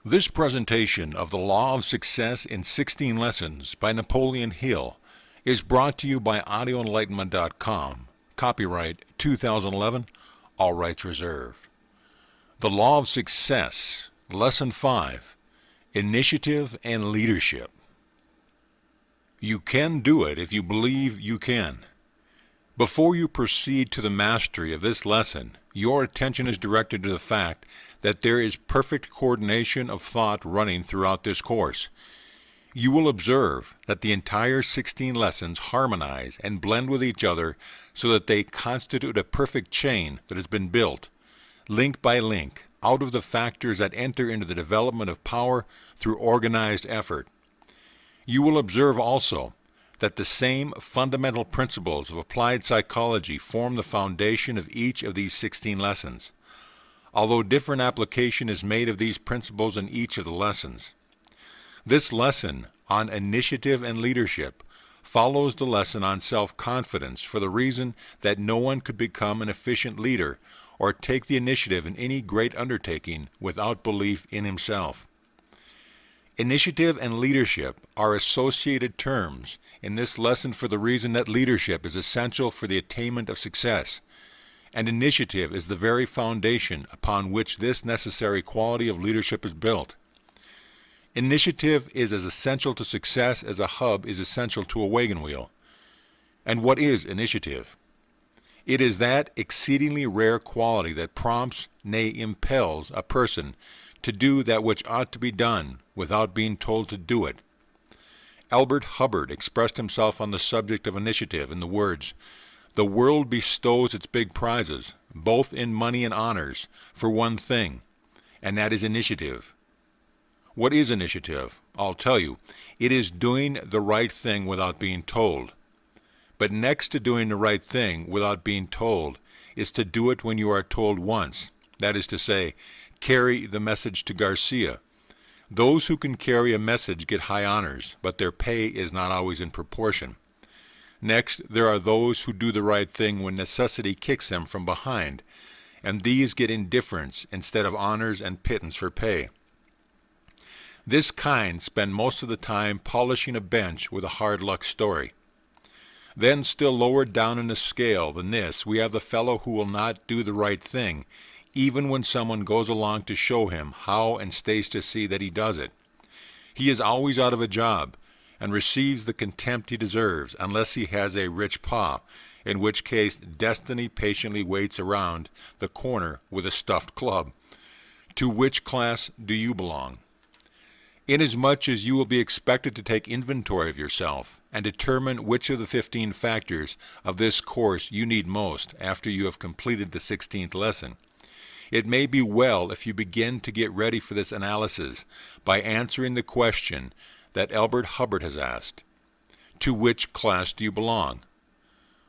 This presentation of The Law of Success in 16 Lessons by Napoleon Hill is brought to you by audioenlightenment.com. Copyright 2011, all rights reserved. The Law of Success, Lesson 5, Initiative and Leadership. You can do it if you believe you can. Before you proceed to the mastery of this lesson, your attention is directed to the fact that there is perfect coordination of thought running throughout this course. You will observe that the entire 16 lessons harmonize and blend with each other so that they constitute a perfect chain that has been built, link by link, out of the factors that enter into the development of power through organized effort. You will observe also that the same fundamental principles of applied psychology form the foundation of each of these 16 lessons, although different application is made of these principles in each of the lessons. This lesson on initiative and leadership follows the lesson on self-confidence for the reason that no one could become an efficient leader or take the initiative in any great undertaking without belief in himself. Initiative and leadership are associated terms in this lesson for the reason that leadership is essential for the attainment of success, and initiative is the very foundation upon which this necessary quality of leadership is built. Initiative is as essential to success as a hub is essential to a wagon wheel. And what is initiative? It is that exceedingly rare quality that prompts, nay, impels a person to do that which ought to be done without being told to do it. Albert Hubbard expressed himself on the subject of initiative in the words, "The world bestows its big prizes, both in money and honors, for one thing, and that is initiative." What is initiative? I'll tell you. It is doing the right thing without being told. But next to doing the right thing without being told is to do it when you are told once. That is to say, carry the message to Garcia. Those who can carry a message get high honors, but their pay is not always in proportion. Next, there are those who do the right thing when necessity kicks them from behind, and these get indifference instead of honors and pittance for pay. This kind spend most of the time polishing a bench with a hard luck story. Then, still lower down in the scale than this, we have the fellow who will not do the right thing, even when someone goes along to show him how and stays to see that he does it. He is always out of a job, and receives the contempt he deserves, unless he has a rich pa, in which case destiny patiently waits around the corner with a stuffed club. To which class do you belong? Inasmuch as you will be expected to take inventory of yourself and determine which of the 15 factors of this course you need most after you have completed the 16th lesson, it may be well if you begin to get ready for this analysis by answering the question that Albert Hubbard has asked. To which class do you belong?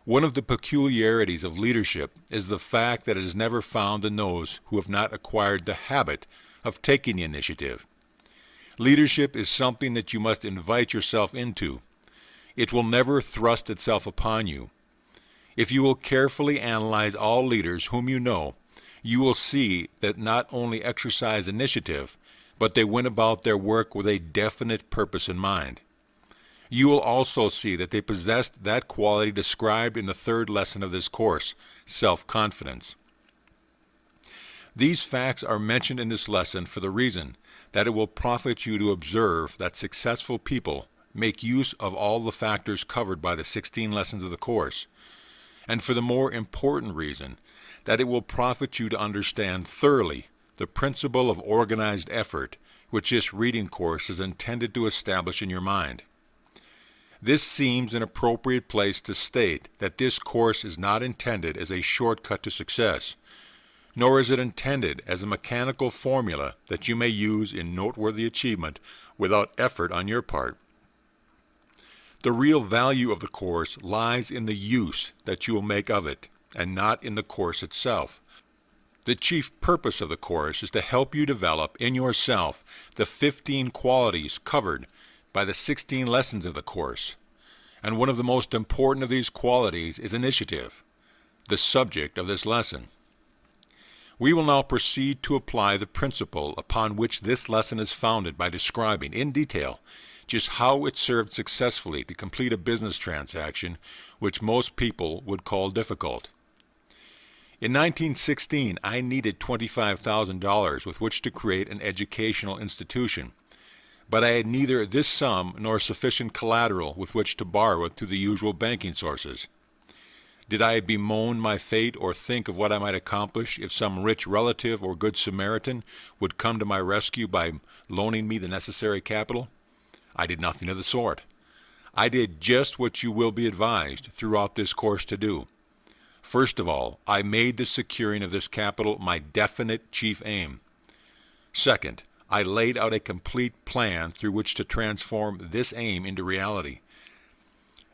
One of the peculiarities of leadership is the fact that it is never found in those who have not acquired the habit of taking the initiative. Leadership is something that you must invite yourself into. It will never thrust itself upon you. If you will carefully analyze all leaders whom you know, you will see that not only exercise initiative, but they went about their work with a definite purpose in mind. You will also see that they possessed that quality described in the 3rd lesson of this course, self-confidence. These facts are mentioned in this lesson for the reason that it will profit you to observe that successful people make use of all the factors covered by the 16 lessons of the course, and for the more important reason that it will profit you to understand thoroughly the principle of organized effort which this reading course is intended to establish in your mind. This seems an appropriate place to state that this course is not intended as a shortcut to success, nor is it intended as a mechanical formula that you may use in noteworthy achievement without effort on your part. The real value of the course lies in the use that you will make of it, and not in the course itself. The chief purpose of the course is to help you develop in yourself the 15 qualities covered by the 16 lessons of the course, and one of the most important of these qualities is initiative, the subject of this lesson. We will now proceed to apply the principle upon which this lesson is founded by describing in detail just how it served successfully to complete a business transaction which most people would call difficult. In 1916, I needed $25,000 with which to create an educational institution, but I had neither this sum nor sufficient collateral with which to borrow it through the usual banking sources. Did I bemoan my fate or think of what I might accomplish if some rich relative or good Samaritan would come to my rescue by loaning me the necessary capital? I did nothing of the sort. I did just what you will be advised throughout this course to do. First of all, I made the securing of this capital my definite chief aim. Second, I laid out a complete plan through which to transform this aim into reality.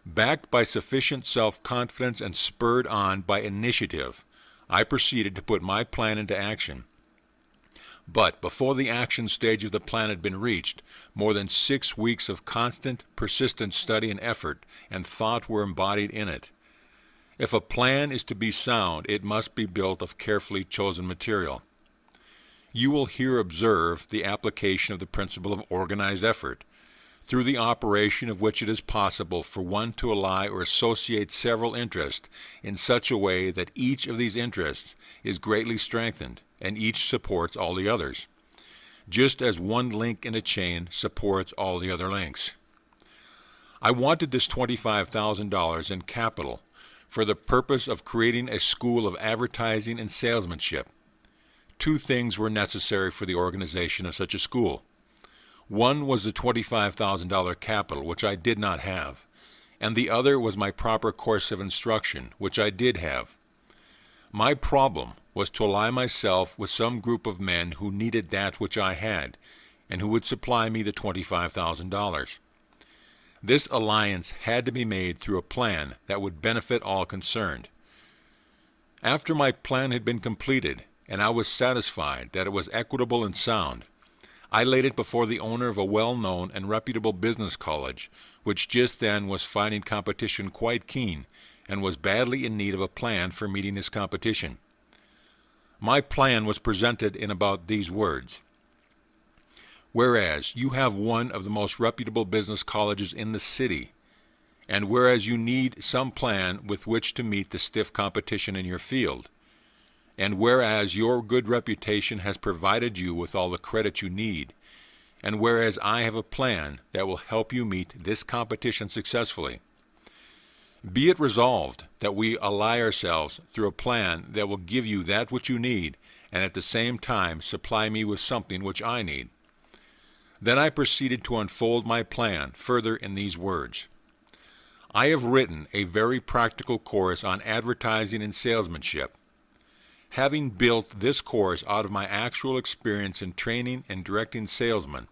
Backed by sufficient self-confidence and spurred on by initiative, I proceeded to put my plan into action. But before the action stage of the plan had been reached, more than 6 weeks of constant, persistent study and effort and thought were embodied in it. If a plan is to be sound, it must be built of carefully chosen material. You will here observe the application of the principle of organized effort, through the operation of which it is possible for one to ally or associate several interests in such a way that each of these interests is greatly strengthened and each supports all the others, just as one link in a chain supports all the other links. I wanted this $25,000 in capital for the purpose of creating a school of advertising and salesmanship. 2 things were necessary for the organization of such a school. One was the $25,000 capital, which I did not have, and the other was my proper course of instruction, which I did have. My problem was to ally myself with some group of men who needed that which I had, and who would supply me the $25,000. This alliance had to be made through a plan that would benefit all concerned. After my plan had been completed, and I was satisfied that it was equitable and sound, I laid it before the owner of a well-known and reputable business college, which just then was finding competition quite keen and was badly in need of a plan for meeting this competition. My plan was presented in about these words. Whereas you have one of the most reputable business colleges in the city, and whereas you need some plan with which to meet the stiff competition in your field, and whereas your good reputation has provided you with all the credit you need, and whereas I have a plan that will help you meet this competition successfully, be it resolved that we ally ourselves through a plan that will give you that which you need, and at the same time supply me with something which I need. Then I proceeded to unfold my plan further in these words. I have written a very practical course on advertising and salesmanship. Having built this course out of my actual experience in training and directing salesmen,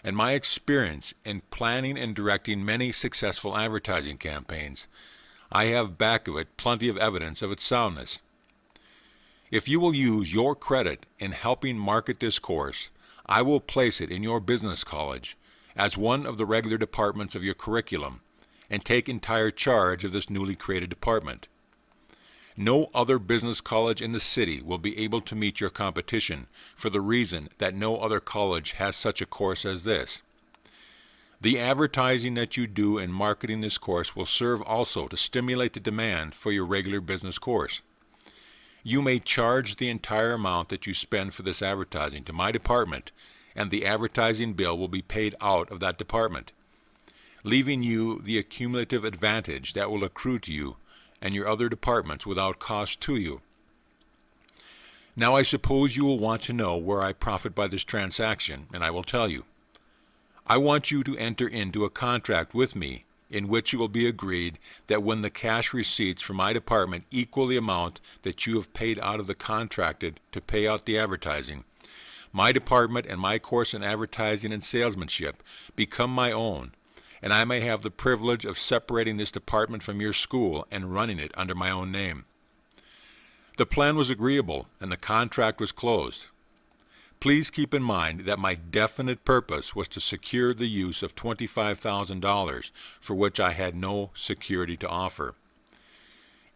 and my experience in planning and directing many successful advertising campaigns, I have back of it plenty of evidence of its soundness. If you will use your credit in helping market this course, I will place it in your business college as one of the regular departments of your curriculum and take entire charge of this newly created department. No other business college in the city will be able to meet your competition for the reason that no other college has such a course as this. The advertising that you do in marketing this course will serve also to stimulate the demand for your regular business course. You may charge the entire amount that you spend for this advertising to my department, and the advertising bill will be paid out of that department, leaving you the accumulative advantage that will accrue to you and your other departments without cost to you. Now I suppose you will want to know where I profit by this transaction, and I will tell you. I want you to enter into a contract with me in which it will be agreed that when the cash receipts from my department equal the amount that you have paid out of the contracted to pay out the advertising, my department and my course in advertising and salesmanship become my own, and I may have the privilege of separating this department from your school and running it under my own name. The plan was agreeable, and the contract was closed. Please keep in mind that my definite purpose was to secure the use of $25,000 for which I had no security to offer.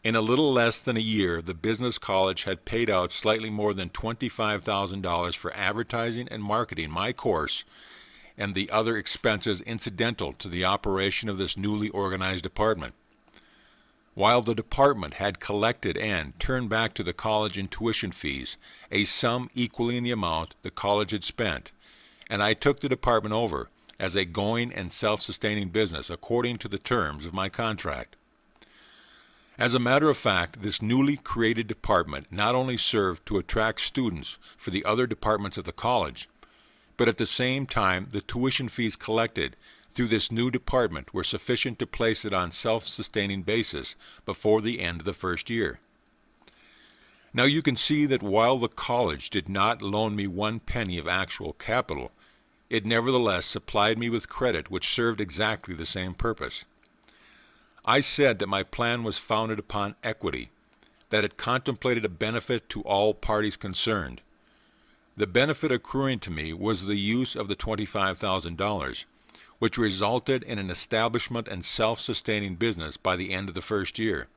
In a little less than a year, the business college had paid out slightly more than $25,000 for advertising and marketing my course and the other expenses incidental to the operation of this newly organized department. While the department had collected and turned back to the college in tuition fees a sum equaling the amount the college had spent, and I took the department over as a going and self-sustaining business according to the terms of my contract. As a matter of fact, this newly created department not only served to attract students for the other departments of the college, but at the same time the tuition fees collected through this new department were sufficient to place it on self-sustaining basis before the end of the first year. Now you can see that while the college did not loan me 1 penny of actual capital, it nevertheless supplied me with credit which served exactly the same purpose. I said that my plan was founded upon equity, that it contemplated a benefit to all parties concerned. The benefit accruing to me was the use of the $25,000, which resulted in an establishment and self-sustaining business by the end of the first year.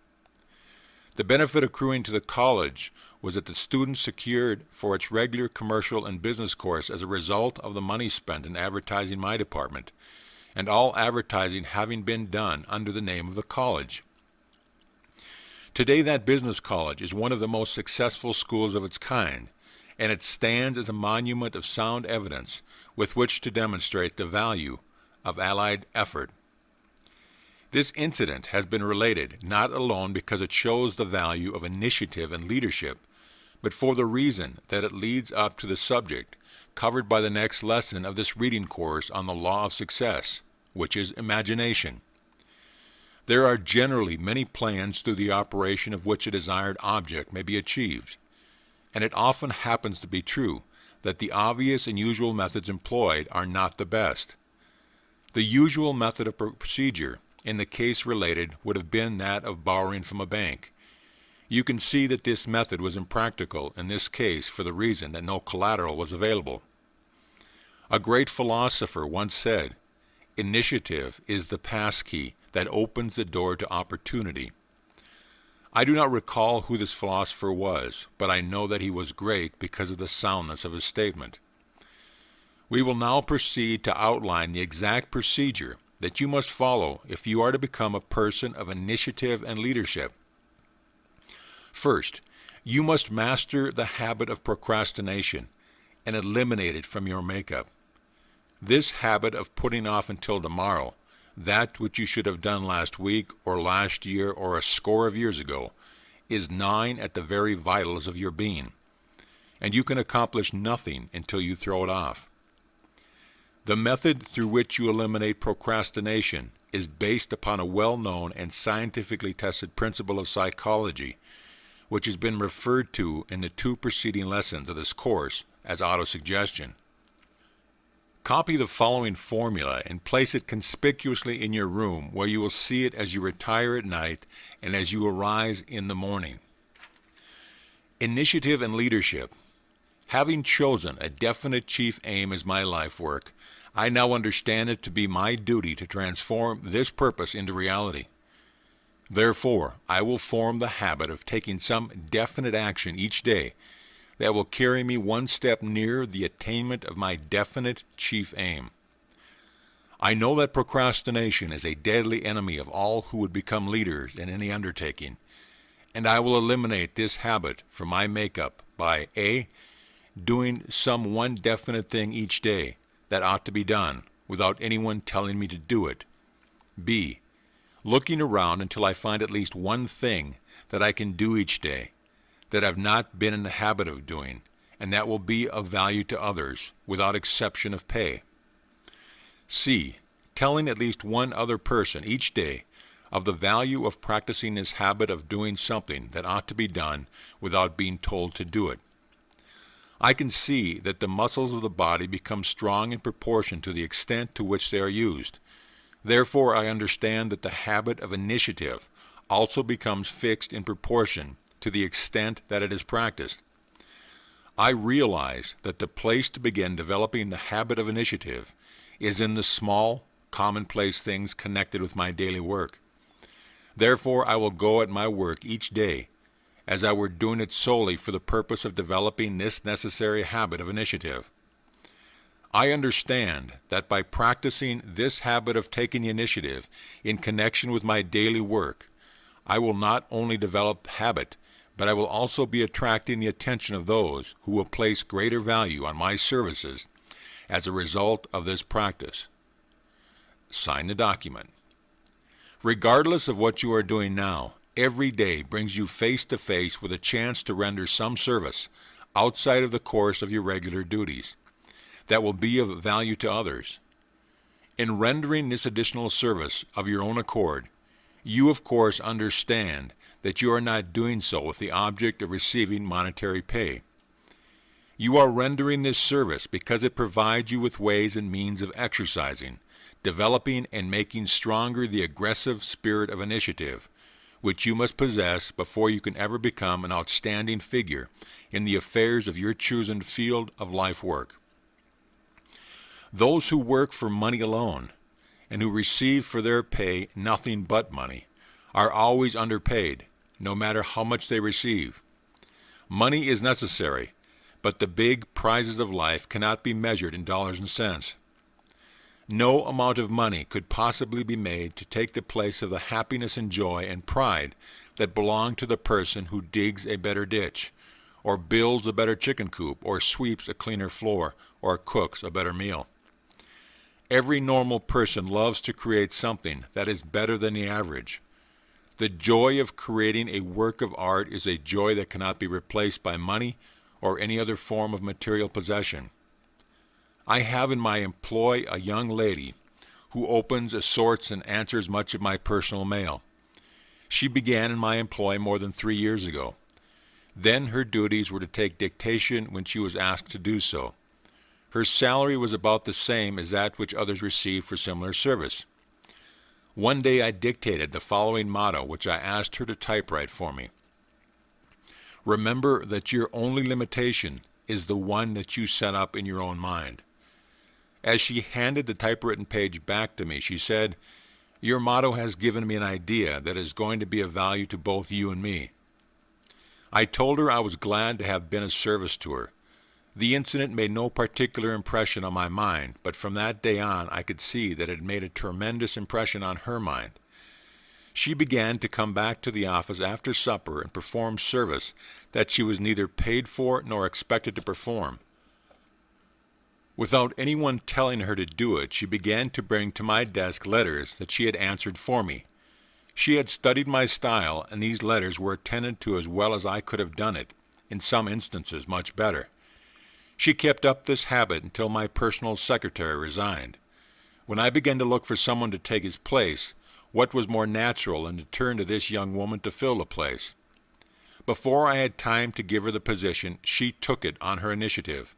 The benefit accruing to the college was that the students secured for its regular commercial and business course as a result of the money spent in advertising my department, and all advertising having been done under the name of the college. Today that business college is one of the most successful schools of its kind, and it stands as a monument of sound evidence with which to demonstrate the value of allied effort. This incident has been related not alone because it shows the value of initiative and leadership, but for the reason that it leads up to the subject covered by the next lesson of this reading course on the law of success, which is imagination. There are generally many plans through the operation of which a desired object may be achieved, and it often happens to be true that the obvious and usual methods employed are not the best. The usual method of procedure in the case related would have been that of borrowing from a bank. You can see that this method was impractical in this case for the reason that no collateral was available. A great philosopher once said, "Initiative is the passkey that opens the door to opportunity." I do not recall who this philosopher was, but I know that he was great because of the soundness of his statement. We will now proceed to outline the exact procedure that you must follow if you are to become a person of initiative and leadership. First, you must master the habit of procrastination and eliminate it from your makeup. This habit of putting off until tomorrow that which you should have done last week or last year or a score of years ago is gnawing at the very vitals of your being, and you can accomplish nothing until you throw it off. The method through which you eliminate procrastination is based upon a well-known and scientifically tested principle of psychology, which has been referred to in the 2 preceding lessons of this course as autosuggestion. Copy the following formula and place it conspicuously in your room where you will see it as you retire at night and as you arise in the morning. Initiative and leadership. Having chosen a definite chief aim as my life work, I now understand it to be my duty to transform this purpose into reality. Therefore, I will form the habit of taking some definite action each day that will carry me one step nearer the attainment of my definite chief aim. I know that procrastination is a deadly enemy of all who would become leaders in any undertaking, and I will eliminate this habit from my makeup by A. Doing some one definite thing each day that ought to be done without anyone telling me to do it. B. Looking around until I find at least one thing that I can do each day that I've not been in the habit of doing, and that will be of value to others without exception of pay. C. Telling at least one other person each day of the value of practicing this habit of doing something that ought to be done without being told to do it. I can see that the muscles of the body become strong in proportion to the extent to which they are used. Therefore, I understand that the habit of initiative also becomes fixed in proportion to the extent that it is practiced. I realize that the place to begin developing the habit of initiative is in the small, commonplace things connected with my daily work. Therefore I will go at my work each day as I were doing it solely for the purpose of developing this necessary habit of initiative. I understand that by practicing this habit of taking the initiative in connection with my daily work, I will not only develop habit, but I will also be attracting the attention of those who will place greater value on my services as a result of this practice. Sign the document. Regardless of what you are doing now, every day brings you face to face with a chance to render some service outside of the course of your regular duties that will be of value to others. In rendering this additional service of your own accord, you of course understand that you are not doing so with the object of receiving monetary pay. You are rendering this service because it provides you with ways and means of exercising, developing, and making stronger the aggressive spirit of initiative, which you must possess before you can ever become an outstanding figure in the affairs of your chosen field of life work. Those who work for money alone, and who receive for their pay nothing but money, are always underpaid, no matter how much they receive. Money is necessary, but the big prizes of life cannot be measured in dollars and cents. No amount of money could possibly be made to take the place of the happiness and joy and pride that belong to the person who digs a better ditch, or builds a better chicken coop, or sweeps a cleaner floor, or cooks a better meal. Every normal person loves to create something that is better than the average. The joy of creating a work of art is a joy that cannot be replaced by money or any other form of material possession. I have in my employ a young lady who opens, assorts, and answers much of my personal mail. She began in my employ more than 3 years ago. Then her duties were to take dictation when she was asked to do so. Her salary was about the same as that which others received for similar service. One day I dictated the following motto, which I asked her to typewrite for me. Remember that your only limitation is the one that you set up in your own mind. As she handed the typewritten page back to me, she said, "Your motto has given me an idea that is going to be of value to both you and me." I told her I was glad to have been of service to her. The incident made no particular impression on my mind, but from that day on I could see that it had made a tremendous impression on her mind. She began to come back to the office after supper and perform service that she was neither paid for nor expected to perform. Without anyone telling her to do it, she began to bring to my desk letters that she had answered for me. She had studied my style, and these letters were attended to as well as I could have done it, in some instances much better. She kept up this habit until my personal secretary resigned. When I began to look for someone to take his place, what was more natural than to turn to this young woman to fill the place? Before I had time to give her the position, she took it on her initiative.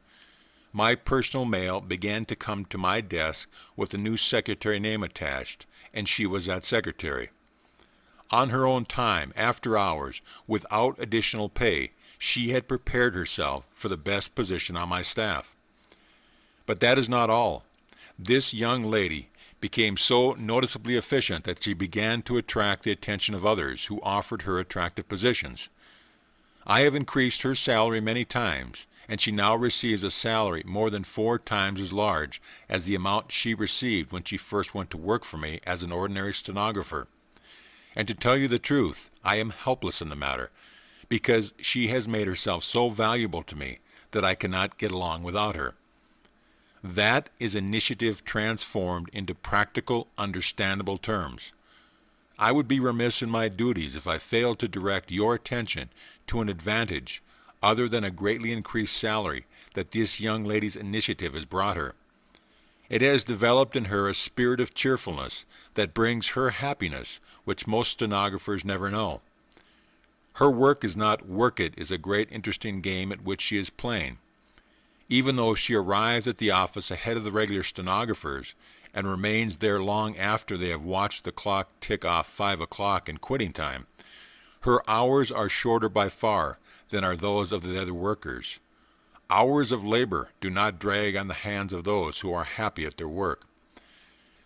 My personal mail began to come to my desk with the new secretary name attached, and she was that secretary. On her own time, after hours, without additional pay, she had prepared herself for the best position on my staff. But that is not all. This young lady became so noticeably efficient that she began to attract the attention of others who offered her attractive positions. I have increased her salary many times, and she now receives a salary more than 4 times as large as the amount she received when she first went to work for me as an ordinary stenographer. And to tell you the truth, I am helpless in the matter, because she has made herself so valuable to me that I cannot get along without her. That is initiative transformed into practical, understandable terms. I would be remiss in my duties if I failed to direct your attention to an advantage other than a greatly increased salary that this young lady's initiative has brought her. It has developed in her a spirit of cheerfulness that brings her happiness, which most stenographers never know. Her work is not work it is a great interesting game at which she is playing. Even though she arrives at the office ahead of the regular stenographers and remains there long after they have watched the clock tick off 5 o'clock in quitting time, her hours are shorter by far than are those of the other workers. Hours of labor do not drag on the hands of those who are happy at their work.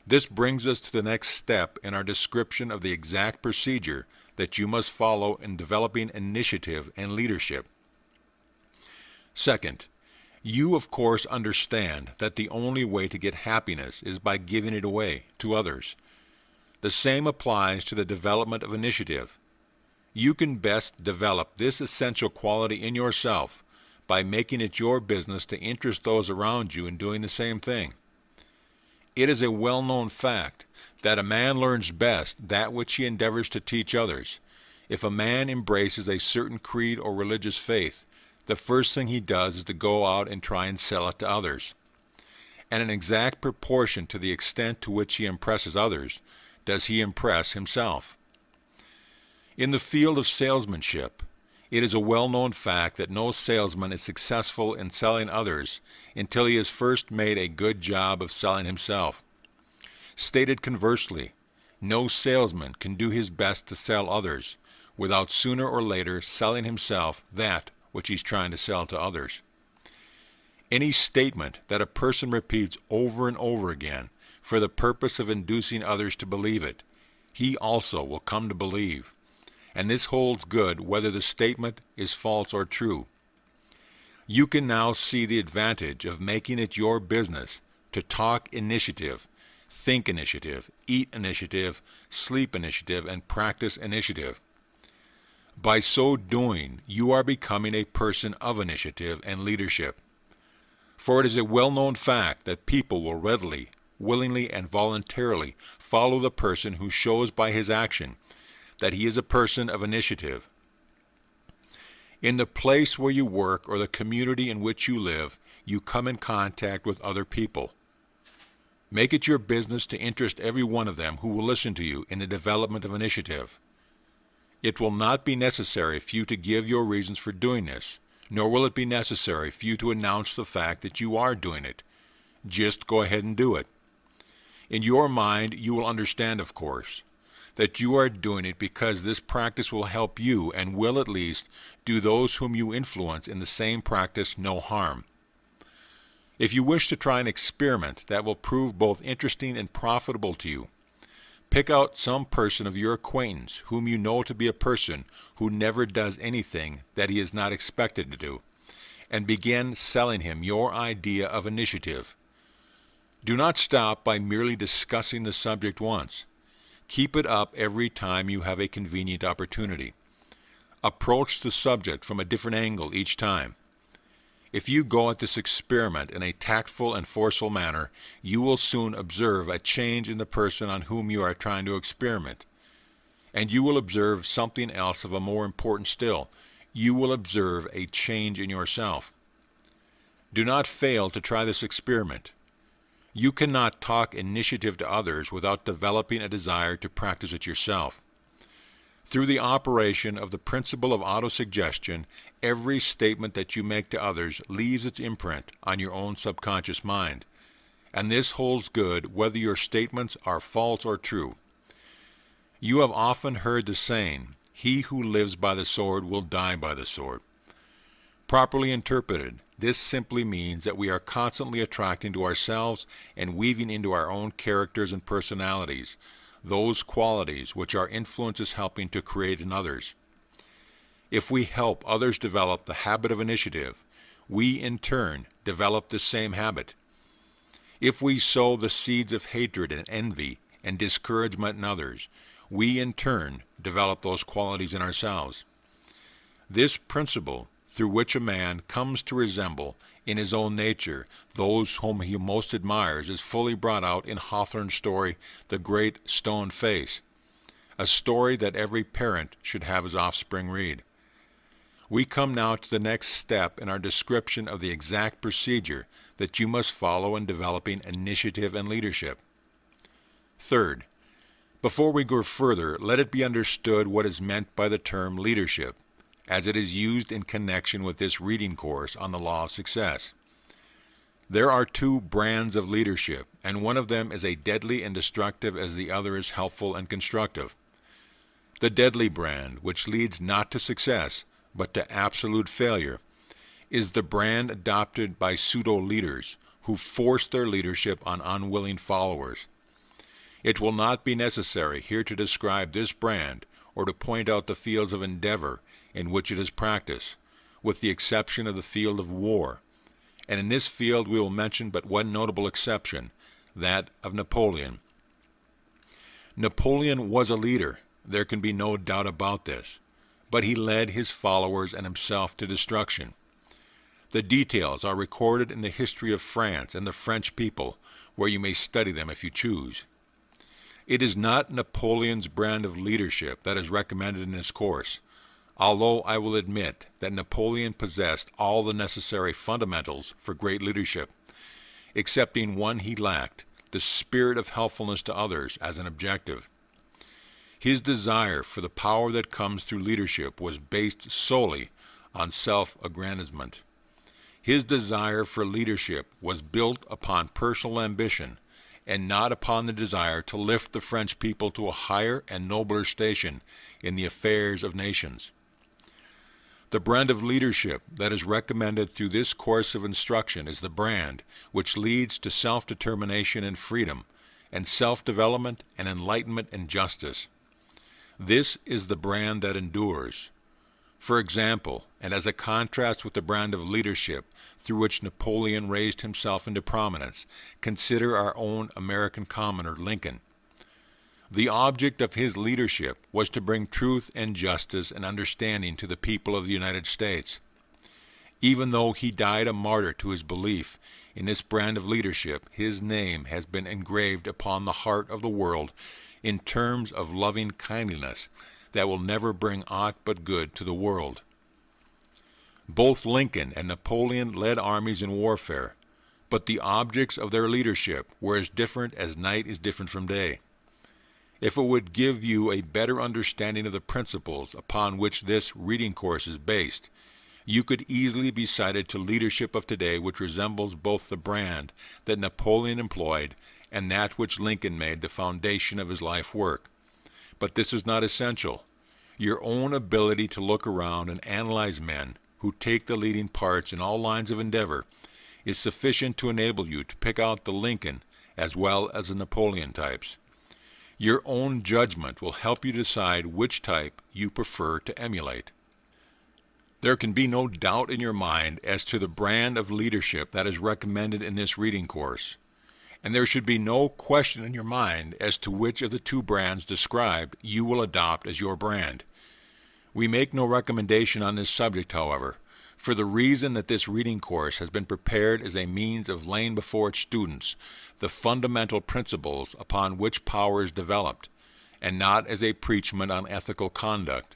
This brings us to the next step in our description of the exact procedure that you must follow in developing initiative and leadership. Second, you of course understand that the only way to get happiness is by giving it away to others. The same applies to the development of initiative. You can best develop this essential quality in yourself by making it your business to interest those around you in doing the same thing. It is a well-known fact that a man learns best that which he endeavors to teach others. If a man embraces a certain creed or religious faith, the first thing he does is to go out and try and sell it to others. And in exact proportion to the extent to which he impresses others, does he impress himself. In the field of salesmanship, it is a well-known fact that no salesman is successful in selling others until he has first made a good job of selling himself. Stated conversely, no salesman can do his best to sell others without sooner or later selling himself that which he's trying to sell to others. Any statement that a person repeats over and over again for the purpose of inducing others to believe it, he also will come to believe. And this holds good whether the statement is false or true. You can now see the advantage of making it your business to talk initiative, think initiative, eat initiative, sleep initiative, and practice initiative. By so doing, you are becoming a person of initiative and leadership. For it is a well-known fact that people will readily, willingly, and voluntarily follow the person who shows by his action that he is a person of initiative. In the place where you work or the community in which you live, you come in contact with other people. Make it your business to interest every one of them who will listen to you in the development of initiative. It will not be necessary for you to give your reasons for doing this, nor will it be necessary for you to announce the fact that you are doing it. Just go ahead and do it. In your mind, you will understand, of course, that you are doing it because this practice will help you and will at least do those whom you influence in the same practice no harm. If you wish to try an experiment that will prove both interesting and profitable to you, pick out some person of your acquaintance whom you know to be a person who never does anything that he is not expected to do, and begin selling him your idea of initiative. Do not stop by merely discussing the subject once. Keep it up every time you have a convenient opportunity. Approach the subject from a different angle each time. If you go at this experiment in a tactful and forceful manner, you will soon observe a change in the person on whom you are trying to experiment. And you will observe something else of a more important still. You will observe a change in yourself. Do not fail to try this experiment. You cannot talk initiative to others without developing a desire to practice it yourself. Through the operation of the principle of autosuggestion, every statement that you make to others leaves its imprint on your own subconscious mind, and this holds good whether your statements are false or true. You have often heard the saying, "He who lives by the sword will die by the sword." Properly interpreted, this simply means that we are constantly attracting to ourselves and weaving into our own characters and personalities those qualities which our influence is helping to create in others. If we help others develop the habit of initiative, we in turn develop the same habit. If we sow the seeds of hatred and envy and discouragement in others, we in turn develop those qualities in ourselves. This principle, through which a man comes to resemble in his own nature those whom he most admires, is fully brought out in Hawthorne's story, The Great Stone Face, a story that every parent should have his offspring read. We come now to the next step in our description of the exact procedure that you must follow in developing initiative and leadership. Third, before we go further, let it be understood what is meant by the term leadership, as it is used in connection with this reading course on the law of success. There are two brands of leadership, and one of them is as deadly and destructive as the other is helpful and constructive. The deadly brand, which leads not to success, but to absolute failure, is the brand adopted by pseudo-leaders who force their leadership on unwilling followers. It will not be necessary here to describe this brand or to point out the fields of endeavor in which it is practiced, with the exception of the field of war. And in this field we will mention but one notable exception, that of Napoleon. Napoleon was a leader, there can be no doubt about this, but he led his followers and himself to destruction. The details are recorded in the history of France and the French people, where you may study them if you choose. It is not Napoleon's brand of leadership that is recommended in this course, although I will admit that Napoleon possessed all the necessary fundamentals for great leadership, excepting one he lacked, the spirit of helpfulness to others as an objective. His desire for the power that comes through leadership was based solely on self-aggrandizement. His desire for leadership was built upon personal ambition and not upon the desire to lift the French people to a higher and nobler station in the affairs of nations. The brand of leadership that is recommended through this course of instruction is the brand which leads to self-determination and freedom, and self-development and enlightenment and justice. This is the brand that endures. For example, and as a contrast with the brand of leadership through which Napoleon raised himself into prominence, consider our own American commoner Lincoln. The object of his leadership was to bring truth and justice and understanding to the people of the United States. Even though he died a martyr to his belief in this brand of leadership, his name has been engraved upon the heart of the world in terms of loving kindliness that will never bring aught but good to the world. Both Lincoln and Napoleon led armies in warfare, but the objects of their leadership were as different as night is different from day. If it would give you a better understanding of the principles upon which this reading course is based, you could easily be cited to leadership of today which resembles both the brand that Napoleon employed and that which Lincoln made the foundation of his life work. But this is not essential. Your own ability to look around and analyze men who take the leading parts in all lines of endeavor is sufficient to enable you to pick out the Lincoln as well as the Napoleon types. Your own judgment will help you decide which type you prefer to emulate. There can be no doubt in your mind as to the brand of leadership that is recommended in this reading course, and there should be no question in your mind as to which of the two brands described you will adopt as your brand. We make no recommendation on this subject, however, for the reason that this reading course has been prepared as a means of laying before its students the fundamental principles upon which power is developed, and not as a preachment on ethical conduct.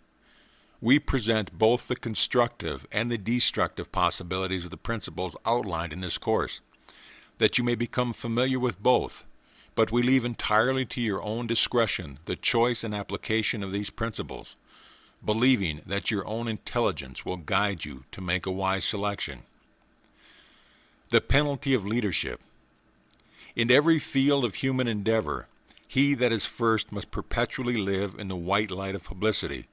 We present both the constructive and the destructive possibilities of the principles outlined in this course, that you may become familiar with both, but we leave entirely to your own discretion the choice and application of these principles, believing that your own intelligence will guide you to make a wise selection. The penalty of leadership. In every field of human endeavor, he that is first must perpetually live in the white light of publicity.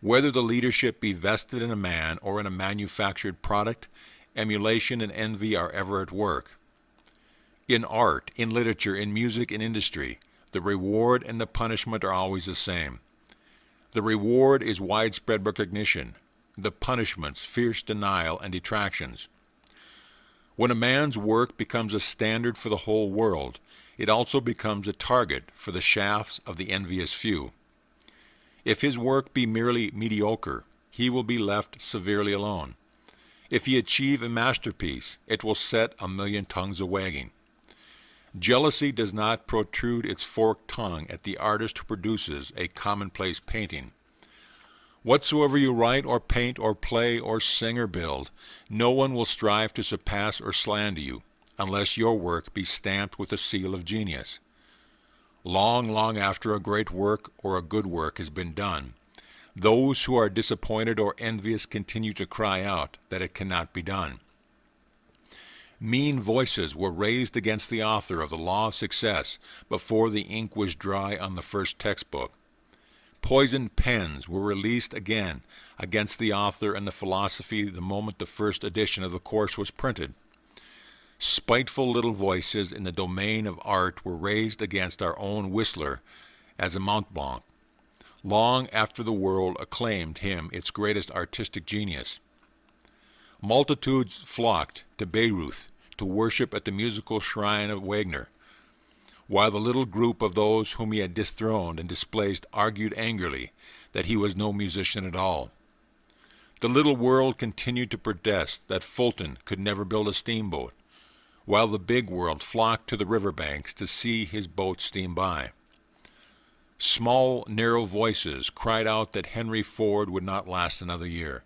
Whether the leadership be vested in a man or in a manufactured product, emulation and envy are ever at work. In art, in literature, in music, in industry, the reward and the punishment are always the same. The reward is widespread recognition, the punishments fierce denial and detractions. When a man's work becomes a standard for the whole world, it also becomes a target for the shafts of the envious few. If his work be merely mediocre, he will be left severely alone. If he achieve a masterpiece, it will set a million tongues a-wagging. Jealousy does not protrude its forked tongue at the artist who produces a commonplace painting. Whatsoever you write or paint or play or sing or build, no one will strive to surpass or slander you, unless your work be stamped with the seal of genius. Long, long after a great work or a good work has been done, those who are disappointed or envious continue to cry out that it cannot be done. Mean voices were raised against the author of the Law of Success before the ink was dry on the first textbook. Poisoned pens were released again against the author and the philosophy the moment the first edition of the course was printed. Spiteful little voices in the domain of art were raised against our own Whistler as a Mont Blanc, long after the world acclaimed him its greatest artistic genius. Multitudes flocked to Bayreuth to worship at the musical shrine of Wagner, while the little group of those whom he had dethroned and displaced argued angrily that he was no musician at all. The little world continued to protest that Fulton could never build a steamboat, while the big world flocked to the riverbanks to see his boat steam by. Small, narrow voices cried out that Henry Ford would not last another year.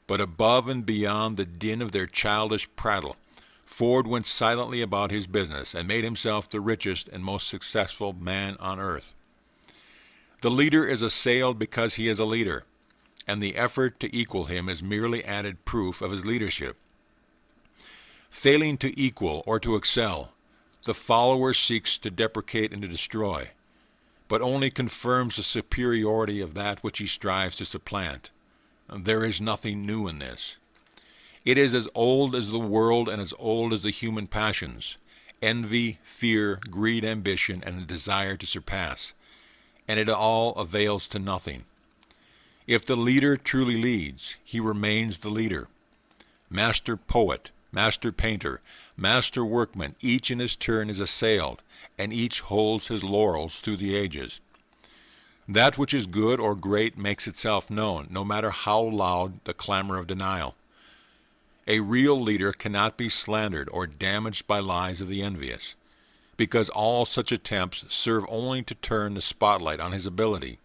But above and beyond the din of their childish prattle, Ford went silently about his business and made himself the richest and most successful man on earth. The leader is assailed because he is a leader, and the effort to equal him is merely added proof of his leadership. Failing to equal or to excel, the follower seeks to deprecate and to destroy, but only confirms the superiority of that which he strives to supplant. There is nothing new in this. It is as old as the world and as old as the human passions, envy, fear, greed, ambition, and the desire to surpass, and it all avails to nothing. If the leader truly leads, he remains the leader. Master poet, master painter, master workman, each in his turn is assailed, and each holds his laurels through the ages. That which is good or great makes itself known, no matter how loud the clamor of denial. A real leader cannot be slandered or damaged by lies of the envious, because all such attempts serve only to turn the spotlight on his ability,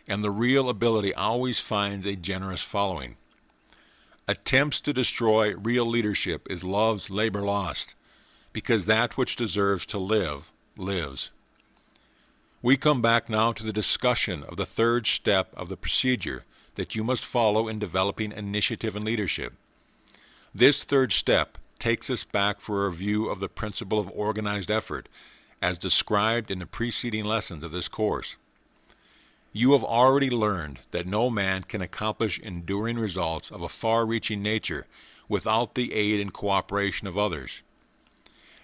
and the real ability always finds a generous following. Attempts to destroy real leadership is love's labor lost, because that which deserves to live, lives. We come back now to the discussion of the third step of the procedure that you must follow in developing initiative and leadership. This third step takes us back for a review of the principle of organized effort as described in the preceding lessons of this course. You have already learned that no man can accomplish enduring results of a far-reaching nature without the aid and cooperation of others.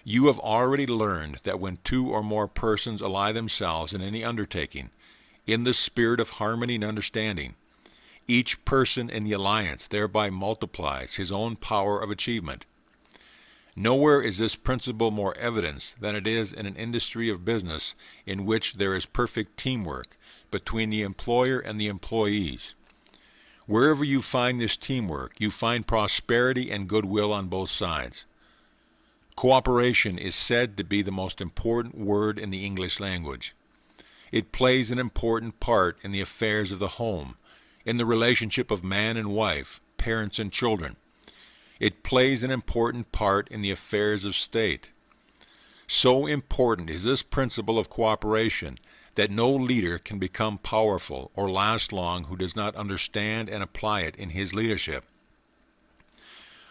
You have already learned that when two or more persons ally themselves in any undertaking, in the spirit of harmony and understanding, each person in the alliance thereby multiplies his own power of achievement. Nowhere is this principle more evidenced than it is in an industry of business in which there is perfect teamwork between the employer and the employees. Wherever you find this teamwork, you find prosperity and goodwill on both sides. Cooperation is said to be the most important word in the English language. It plays an important part in the affairs of the home, in the relationship of man and wife, parents and children. It plays an important part in the affairs of state. So important is this principle of cooperation that no leader can become powerful or last long who does not understand and apply it in his leadership.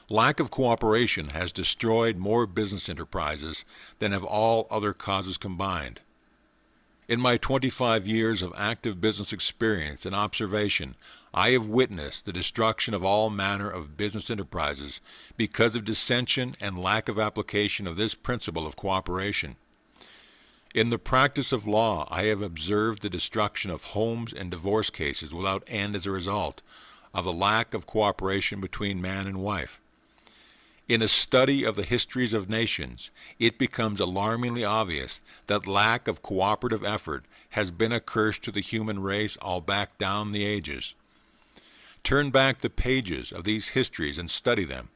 Lack of cooperation has destroyed more business enterprises than have all other causes combined. In my 25 years of active business experience and observation, I have witnessed the destruction of all manner of business enterprises because of dissension and lack of application of this principle of cooperation. In the practice of law, I have observed the destruction of homes and divorce cases without end as a result of the lack of cooperation between man and wife. In a study of the histories of nations, it becomes alarmingly obvious that lack of cooperative effort has been a curse to the human race all back down the ages. Turn back the pages of these histories and study them,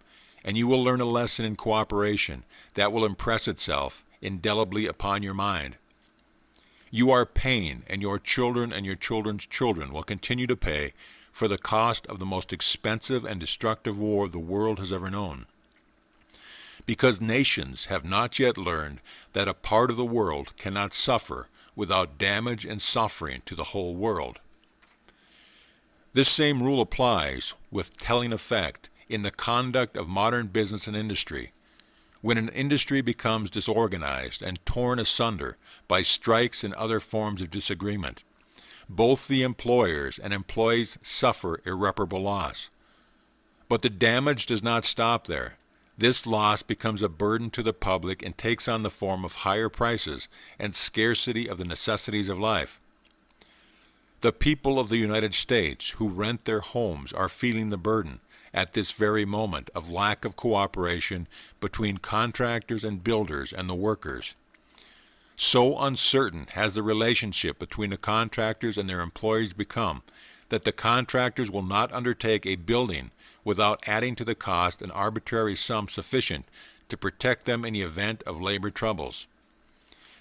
and you will learn a lesson in cooperation that will impress itself indelibly upon your mind. You are paying, and your children and your children's children will continue to pay for the cost of the most expensive and destructive war the world has ever known. Because nations have not yet learned that a part of the world cannot suffer without damage and suffering to the whole world. This same rule applies with telling effect in the conduct of modern business and industry. When an industry becomes disorganized and torn asunder by strikes and other forms of disagreement, both the employers and employees suffer irreparable loss. But the damage does not stop there. This loss becomes a burden to the public and takes on the form of higher prices and scarcity of the necessities of life. The people of the United States who rent their homes are feeling the burden at this very moment of lack of cooperation between contractors and builders and the workers. So uncertain has the relationship between the contractors and their employees become that the contractors will not undertake a building without adding to the cost an arbitrary sum sufficient to protect them in the event of labor troubles.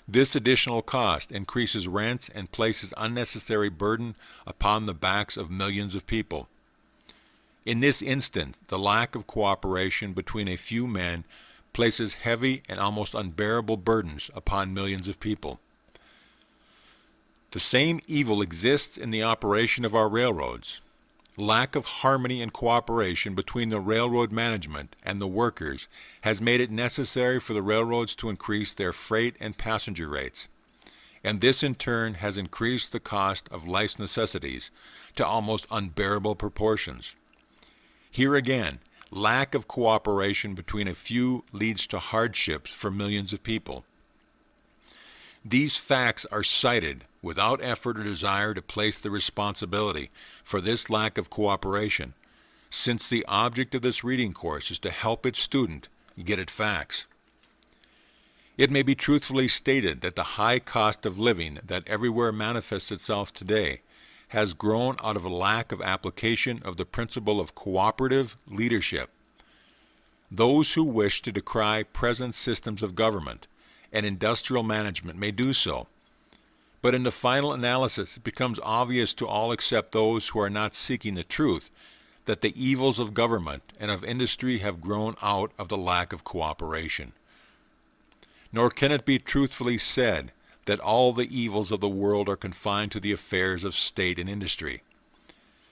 This additional cost increases rents and places unnecessary burden upon the backs of millions of people. In this instant, the lack of cooperation between a few men places heavy and almost unbearable burdens upon millions of people. The same evil exists in the operation of our railroads. Lack of harmony and cooperation between the railroad management and the workers has made it necessary for the railroads to increase their freight and passenger rates. And this in turn has increased the cost of life's necessities to almost unbearable proportions. Here again, lack of cooperation between a few leads to hardships for millions of people. These facts are cited without effort or desire to place the responsibility for this lack of cooperation, since the object of this reading course is to help its student get at facts. It may be truthfully stated that the high cost of living that everywhere manifests itself today has grown out of a lack of application of the principle of cooperative leadership. Those who wish to decry present systems of government and industrial management may do so, but in the final analysis it becomes obvious to all except those who are not seeking the truth that the evils of government and of industry have grown out of the lack of cooperation. Nor can it be truthfully said that all the evils of the world are confined to the affairs of state and industry.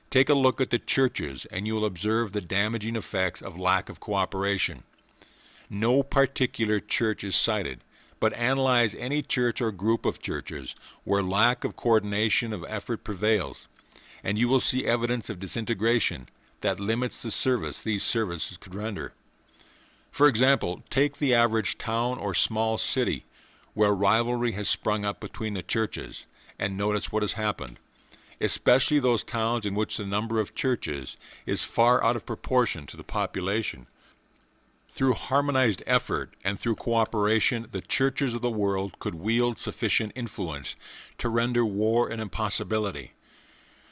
Take a look at the churches and you will observe the damaging effects of lack of cooperation. No particular church is cited, but analyze any church or group of churches where lack of coordination of effort prevails, and you will see evidence of disintegration that limits the service these services could render. For example, take the average town or small city where rivalry has sprung up between the churches, and notice what has happened, especially those towns in which the number of churches is far out of proportion to the population. Through harmonized effort and through cooperation, the churches of the world could wield sufficient influence to render war an impossibility.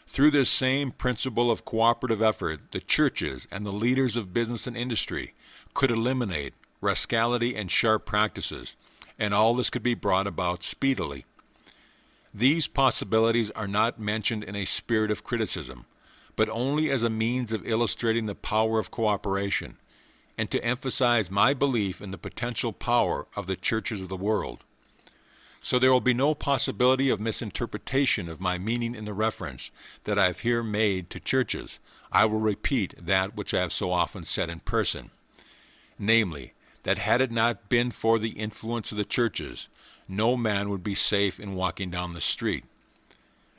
Through this same principle of cooperative effort, the churches and the leaders of business and industry could eliminate rascality and sharp practices, and all this could be brought about speedily. These possibilities are not mentioned in a spirit of criticism, but only as a means of illustrating the power of cooperation, and to emphasize my belief in the potential power of the churches of the world. So there will be no possibility of misinterpretation of my meaning in the reference that I have here made to churches. I will repeat that which I have so often said in person, namely, that had it not been for the influence of the churches, no man would be safe in walking down the street.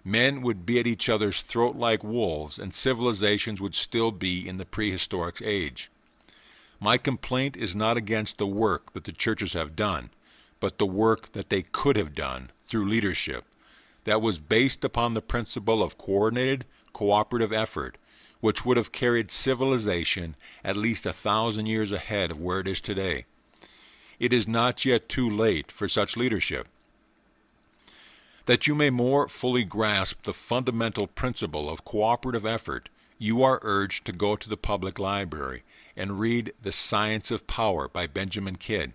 Men would be at each other's throat like wolves, and civilizations would still be in the prehistoric age. My complaint is not against the work that the churches have done, but the work that they could have done through leadership that was based upon the principle of coordinated, cooperative effort, which would have carried civilization at least 1,000 years ahead of where it is today. It is not yet too late for such leadership. That you may more fully grasp the fundamental principle of cooperative effort, you are urged to go to the public library and read The Science of Power by Benjamin Kidd.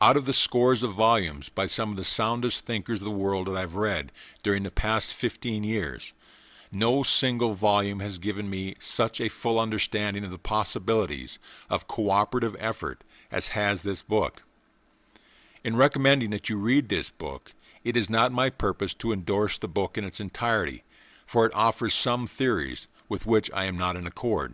Out of the scores of volumes by some of the soundest thinkers of the world that I've read during the past 15 years, no single volume has given me such a full understanding of the possibilities of cooperative effort as has this book. In recommending that you read this book, it is not my purpose to endorse the book in its entirety, for it offers some theories with which I am not in accord.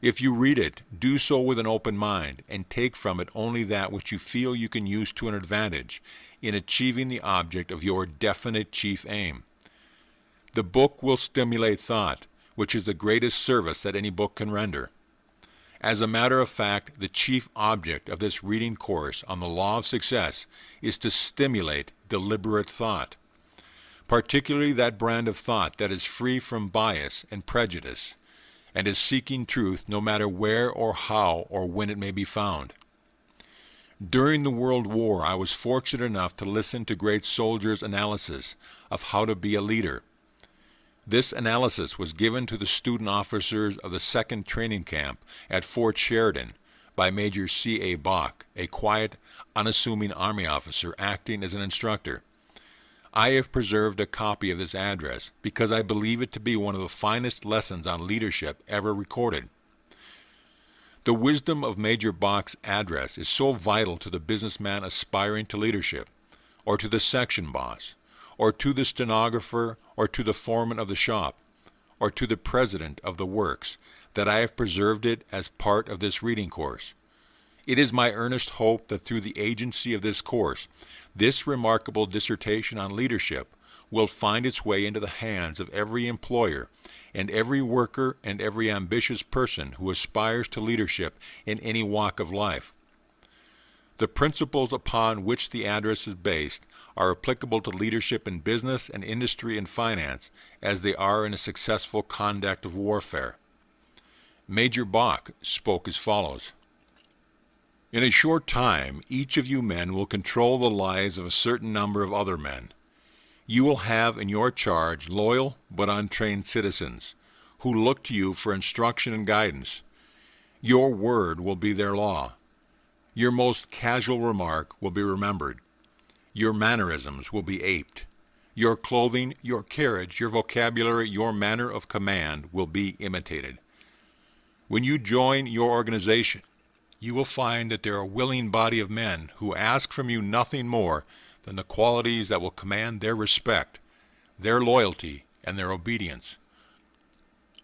If you read it, do so with an open mind, and take from it only that which you feel you can use to an advantage in achieving the object of your definite chief aim. The book will stimulate thought, which is the greatest service that any book can render. As a matter of fact, the chief object of this reading course on the law of success is to stimulate deliberate thought, particularly that brand of thought that is free from bias and prejudice, and is seeking truth no matter where or how or when it may be found. During the World War, I was fortunate enough to listen to great soldiers' analysis of how to be a leader. This analysis was given to the student officers of the 2nd Training Camp at Fort Sheridan by Major C.A. Bach, a quiet, unassuming Army officer acting as an instructor. I have preserved a copy of this address because I believe it to be one of the finest lessons on leadership ever recorded. The wisdom of Major Bach's address is so vital to the businessman aspiring to leadership, or to the section boss, or to the stenographer, or to the foreman of the shop, or to the president of the works, that I have preserved it as part of this reading course. It is my earnest hope that through the agency of this course, this remarkable dissertation on leadership will find its way into the hands of every employer and every worker and every ambitious person who aspires to leadership in any walk of life. The principles upon which the address is based are applicable to leadership in business and industry and finance as they are in a successful conduct of warfare. Major Bach spoke as follows. In a short time, each of you men will control the lives of a certain number of other men. You will have in your charge loyal but untrained citizens who look to you for instruction and guidance. Your word will be their law. Your most casual remark will be remembered. Your mannerisms will be aped. Your clothing, your carriage, your vocabulary, your manner of command will be imitated. When you join your organization, you will find that there are a willing body of men who ask from you nothing more than the qualities that will command their respect, their loyalty, and their obedience.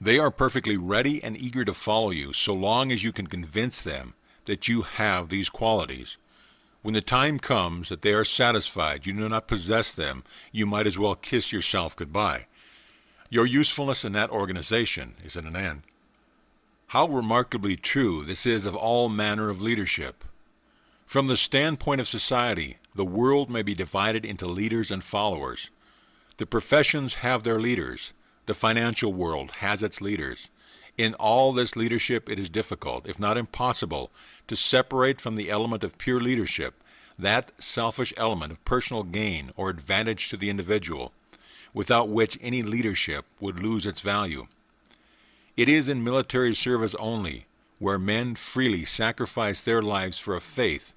They are perfectly ready and eager to follow you so long as you can convince them that you have these qualities. When the time comes that they are satisfied you do not possess them, you might as well kiss yourself goodbye. Your usefulness in that organization is at an end. How remarkably true this is of all manner of leadership. From the standpoint of society, the world may be divided into leaders and followers. The professions have their leaders. The financial world has its leaders. In all this leadership, it is difficult, if not impossible, to separate from the element of pure leadership that selfish element of personal gain or advantage to the individual, without which any leadership would lose its value. It is in military service only, where men freely sacrifice their lives for a faith,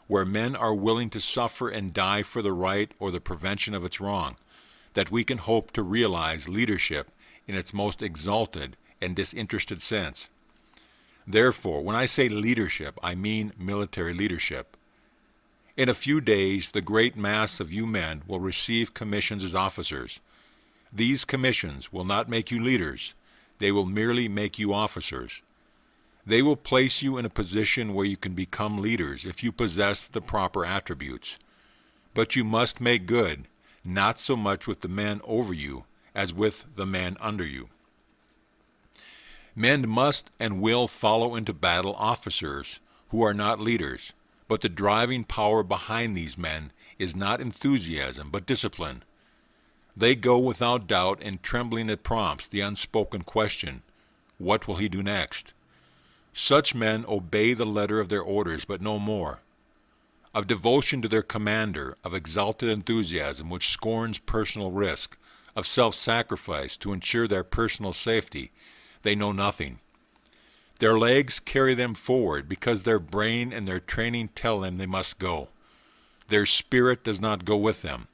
where men are willing to suffer and die for the right or the prevention of its wrong, that we can hope to realize leadership in its most exalted and disinterested sense. Therefore, when I say leadership, I mean military leadership. In a few days, the great mass of you men will receive commissions as officers. These commissions will not make you leaders. They will merely make you officers. They will place you in a position where you can become leaders if you possess the proper attributes. But you must make good, not so much with the men over you as with the men under you. Men must and will follow into battle officers who are not leaders, but the driving power behind these men is not enthusiasm but discipline. They go without doubt and trembling that prompts the unspoken question, what will he do next? Such men obey the letter of their orders, but no more. Of devotion to their commander, of exalted enthusiasm which scorns personal risk, of self-sacrifice to ensure their personal safety, they know nothing. Their legs carry them forward because their brain and their training tell them they must go. Their spirit does not go with them.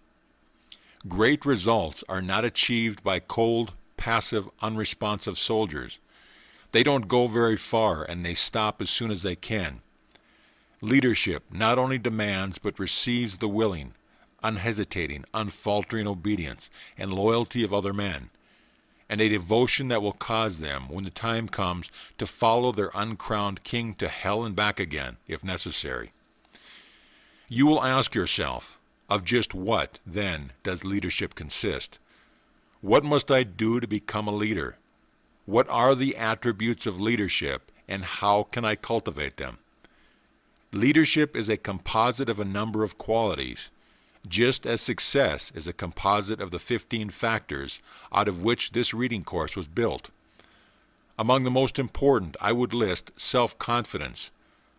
Great results are not achieved by cold, passive, unresponsive soldiers. They don't go very far and they stop as soon as they can. Leadership not only demands but receives the willing, unhesitating, unfaltering obedience and loyalty of other men, and a devotion that will cause them, when the time comes, to follow their uncrowned king to hell and back again, if necessary. You will ask yourself, of just what, then, does leadership consist? What must I do to become a leader? What are the attributes of leadership, and how can I cultivate them? Leadership is a composite of a number of qualities, just as success is a composite of the 15 factors out of which this reading course was built. Among the most important, I would list self-confidence,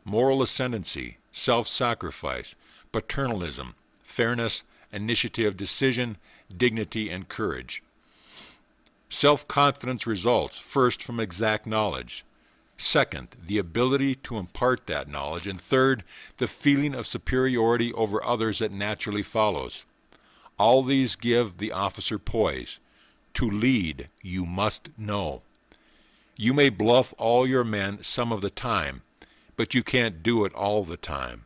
moral ascendancy, self-sacrifice, paternalism, fairness, initiative, decision, dignity, and courage. Self-confidence results first from exact knowledge. Second, the ability to impart that knowledge. And third, the feeling of superiority over others that naturally follows. All these give the officer poise. To lead, you must know. You may bluff all your men some of the time, but you can't do it all the time.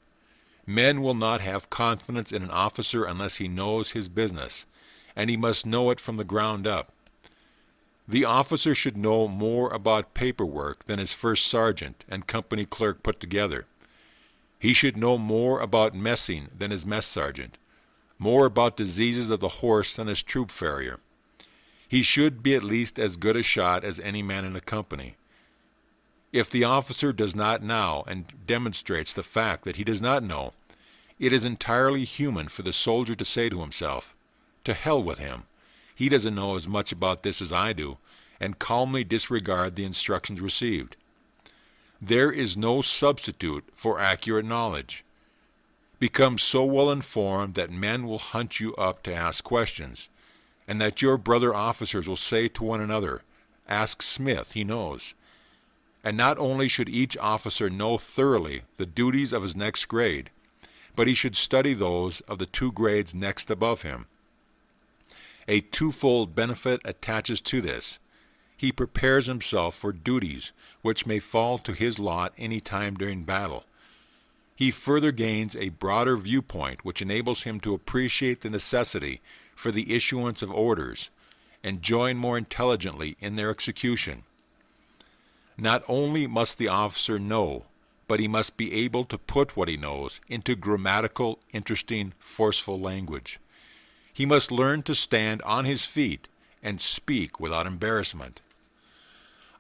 Men will not have confidence in an officer unless he knows his business, and he must know it from the ground up. The officer should know more about paperwork than his first sergeant and company clerk put together. He should know more about messing than his mess sergeant, more about diseases of the horse than his troop farrier. He should be at least as good a shot as any man in the company. If the officer does not know and demonstrates the fact that he does not know, it is entirely human for the soldier to say to himself, "To hell with him. He doesn't know as much about this as I do," and calmly disregard the instructions received. There is no substitute for accurate knowledge. Become so well informed that men will hunt you up to ask questions, and that your brother officers will say to one another, "Ask Smith, he knows." And not only should each officer know thoroughly the duties of his next grade, but he should study those of the 2 grades next above him. A twofold benefit attaches to this. He prepares himself for duties which may fall to his lot any time during battle. He further gains a broader viewpoint which enables him to appreciate the necessity for the issuance of orders and join more intelligently in their execution. Not only must the officer know, but he must be able to put what he knows into grammatical, interesting, forceful language. He must learn to stand on his feet and speak without embarrassment.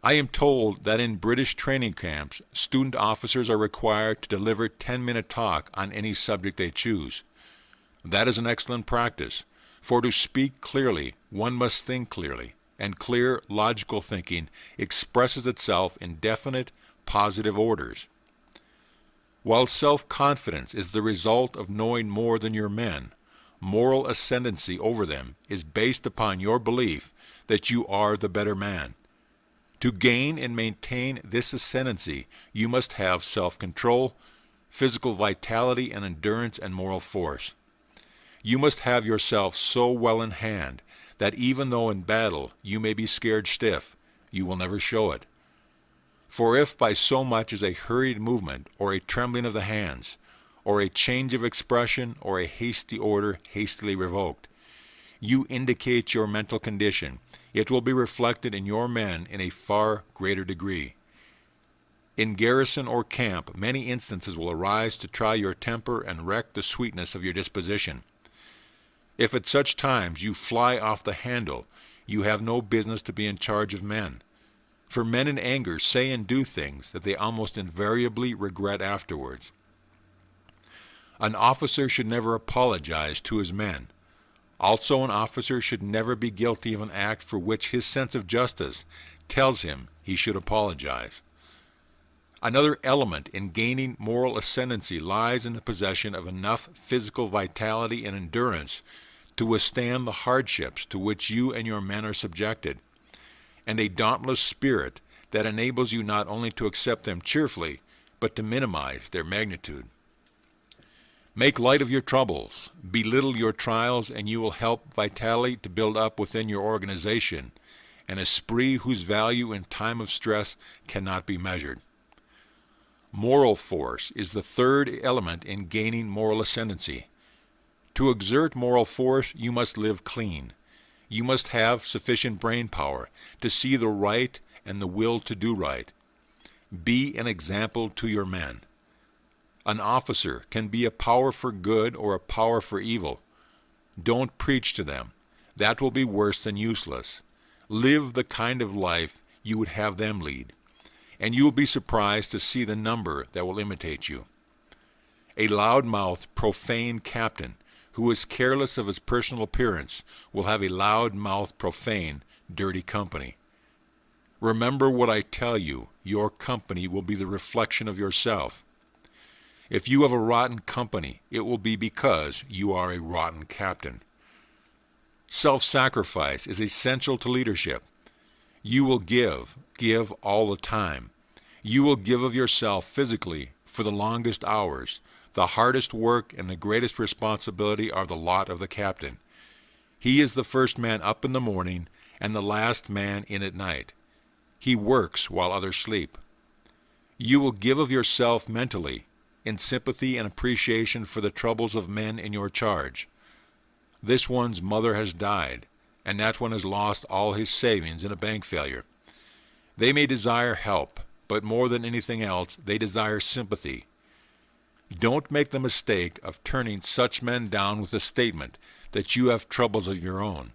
I am told that in British training camps, student officers are required to deliver 10-minute talk on any subject they choose. That is an excellent practice, for to speak clearly, one must think clearly, and clear, logical thinking expresses itself in definite, positive orders. While self-confidence is the result of knowing more than your men, moral ascendancy over them is based upon your belief that you are the better man. To gain and maintain this ascendancy, you must have self-control, physical vitality and endurance and moral force. You must have yourself so well in hand that even though in battle you may be scared stiff, you will never show it. For if by so much as a hurried movement or a trembling of the hands, or a change of expression, or a hasty order hastily revoked, you indicate your mental condition, it will be reflected in your men in a far greater degree. In garrison or camp, many instances will arise to try your temper and wreck the sweetness of your disposition. If at such times you fly off the handle, you have no business to be in charge of men. For men in anger say and do things that they almost invariably regret afterwards. An officer should never apologize to his men. Also, an officer should never be guilty of an act for which his sense of justice tells him he should apologize. Another element in gaining moral ascendancy lies in the possession of enough physical vitality and endurance to withstand the hardships to which you and your men are subjected, and a dauntless spirit that enables you not only to accept them cheerfully, but to minimize their magnitude. Make light of your troubles, belittle your trials, and you will help vitality to build up within your organization, an esprit whose value in time of stress cannot be measured. Moral force is the third element in gaining moral ascendancy. To exert moral force, you must live clean. You must have sufficient brain power to see the right and the will to do right. Be an example to your men. An officer can be a power for good or a power for evil. Don't preach to them. That will be worse than useless. Live the kind of life you would have them lead. and you will be surprised to see the number that will imitate you. A loud-mouthed, profane captain who is careless of his personal appearance will have a loud-mouthed, profane, dirty company. Remember what I tell you, your company will be the reflection of yourself. If you have a rotten company, it will be because you are a rotten captain. Self-sacrifice is essential to leadership. You will give all the time. You will give of yourself physically for the longest hours. The hardest work and the greatest responsibility are the lot of the captain. He is the first man up in the morning and the last man in at night. He works while others sleep. You will give of yourself mentally, in sympathy and appreciation for the troubles of men in your charge. This one's mother has died, and that one has lost all his savings in a bank failure. They may desire help, but more than anything else, they desire sympathy. Don't make the mistake of turning such men down with a statement that you have troubles of your own.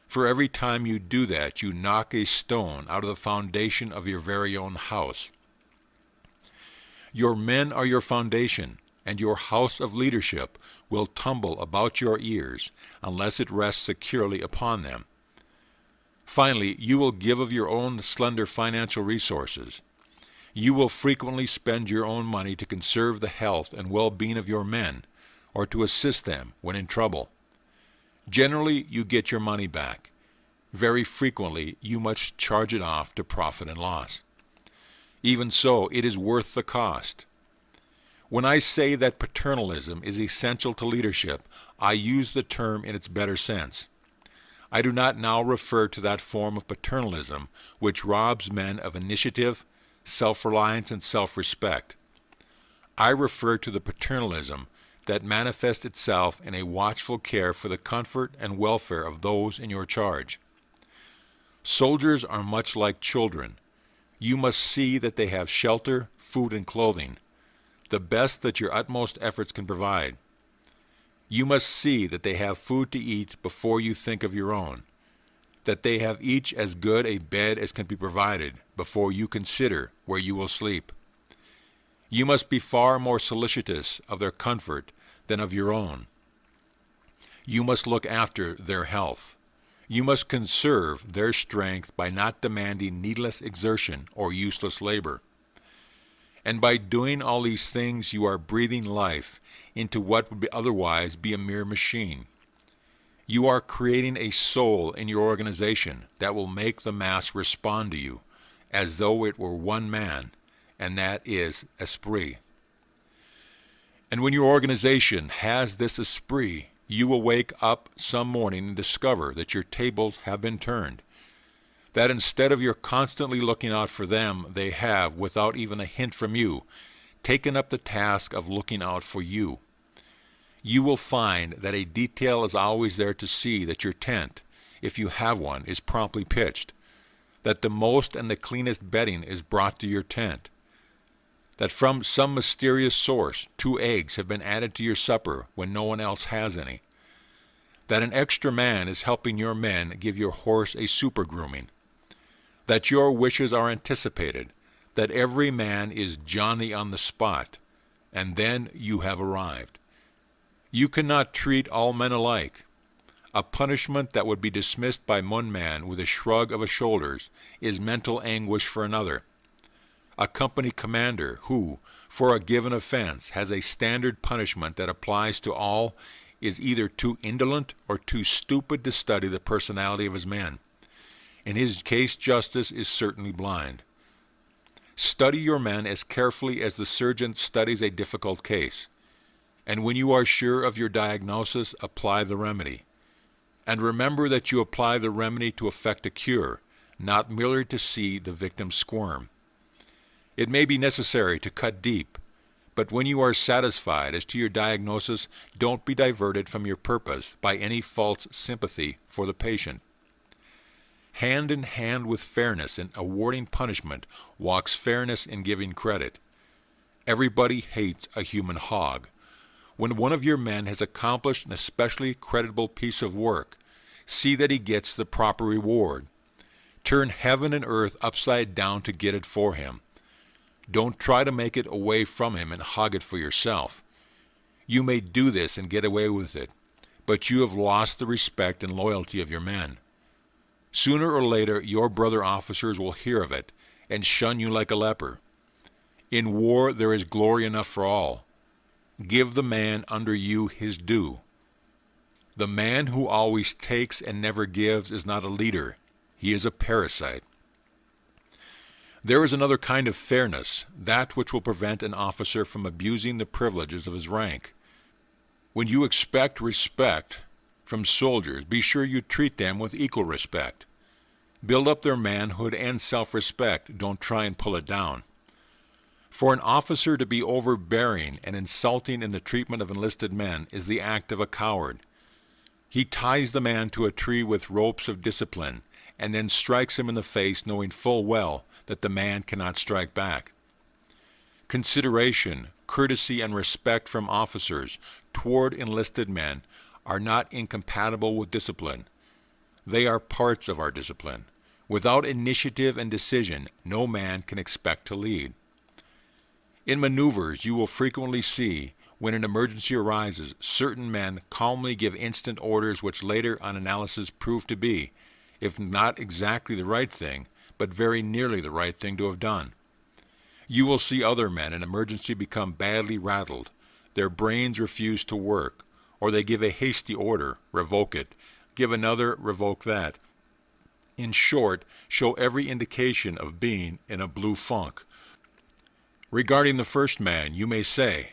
For every time you do that, you knock a stone out of the foundation of your very own house. Your men are your foundation, and your house of leadership will tumble about your ears unless it rests securely upon them. Finally, you will give of your own slender financial resources. You will frequently spend your own money to conserve the health and well-being of your men, or to assist them when in trouble. Generally, you get your money back. Very frequently, you must charge it off to profit and loss. Even so, it is worth the cost. When I say that paternalism is essential to leadership, I use the term in its better sense. I do not now refer to that form of paternalism which robs men of initiative, self-reliance, and self-respect. I refer to the paternalism that manifests itself in a watchful care for the comfort and welfare of those in your charge. Soldiers are much like children. You must see that they have shelter, food, and clothing, the best that your utmost efforts can provide. You must see that they have food to eat before you think of your own, that they have each as good a bed as can be provided before you consider where you will sleep. You must be far more solicitous of their comfort than of your own. You must look after their health. You must conserve their strength by not demanding needless exertion or useless labor. And by doing all these things, you are breathing life into what would otherwise be a mere machine. You are creating a soul in your organization that will make the mass respond to you as though it were one man, and that is esprit. And when your organization has this esprit, you will wake up some morning and discover that your tables have been turned, that instead of your constantly looking out for them, they have, without even a hint from you, taken up the task of looking out for you. You will find that a detail is always there to see that your tent, if you have one, is promptly pitched, that the most and the cleanest bedding is brought to your tent, that from some mysterious source 2 eggs have been added to your supper when no one else has any, that an extra man is helping your men give your horse a super grooming, that your wishes are anticipated, that every man is Johnny on the spot, and then you have arrived. You cannot treat all men alike. A punishment that would be dismissed by one man with a shrug of the shoulders is mental anguish for another. A company commander who, for a given offense, has a standard punishment that applies to all is either too indolent or too stupid to study the personality of his men. In his case, justice is certainly blind. Study your men as carefully as the surgeon studies a difficult case. And when you are sure of your diagnosis, apply the remedy. And remember that you apply the remedy to effect a cure, not merely to see the victim squirm. It may be necessary to cut deep, but when you are satisfied as to your diagnosis, don't be diverted from your purpose by any false sympathy for the patient. Hand in hand with fairness in awarding punishment walks fairness in giving credit. Everybody hates a human hog. When one of your men has accomplished an especially creditable piece of work, see that he gets the proper reward. Turn heaven and earth upside down to get it for him. Don't try to make it away from him and hog it for yourself. You may do this and get away with it, but you have lost the respect and loyalty of your men. Sooner or later, your brother officers will hear of it and shun you like a leper. In war, there is glory enough for all. Give the man under you his due. The man who always takes and never gives is not a leader. He is a parasite. There is another kind of fairness, that which will prevent an officer from abusing the privileges of his rank. When you expect respect from soldiers, be sure you treat them with equal respect. Build up their manhood and self-respect. Don't try and pull it down. For an officer to be overbearing and insulting in the treatment of enlisted men is the act of a coward. He ties the man to a tree with ropes of discipline and then strikes him in the face, knowing full well that the man cannot strike back. Consideration, courtesy, and respect from officers toward enlisted men are not incompatible with discipline. They are parts of our discipline. Without initiative and decision, no man can expect to lead. In maneuvers, you will frequently see, when an emergency arises, certain men calmly give instant orders which later on analysis prove to be, if not exactly the right thing, but very nearly the right thing to have done. You will see other men in emergency become badly rattled. Their brains refuse to work, or they give a hasty order, revoke it, give another, revoke that. In short, show every indication of being in a blue funk. Regarding the first man, you may say,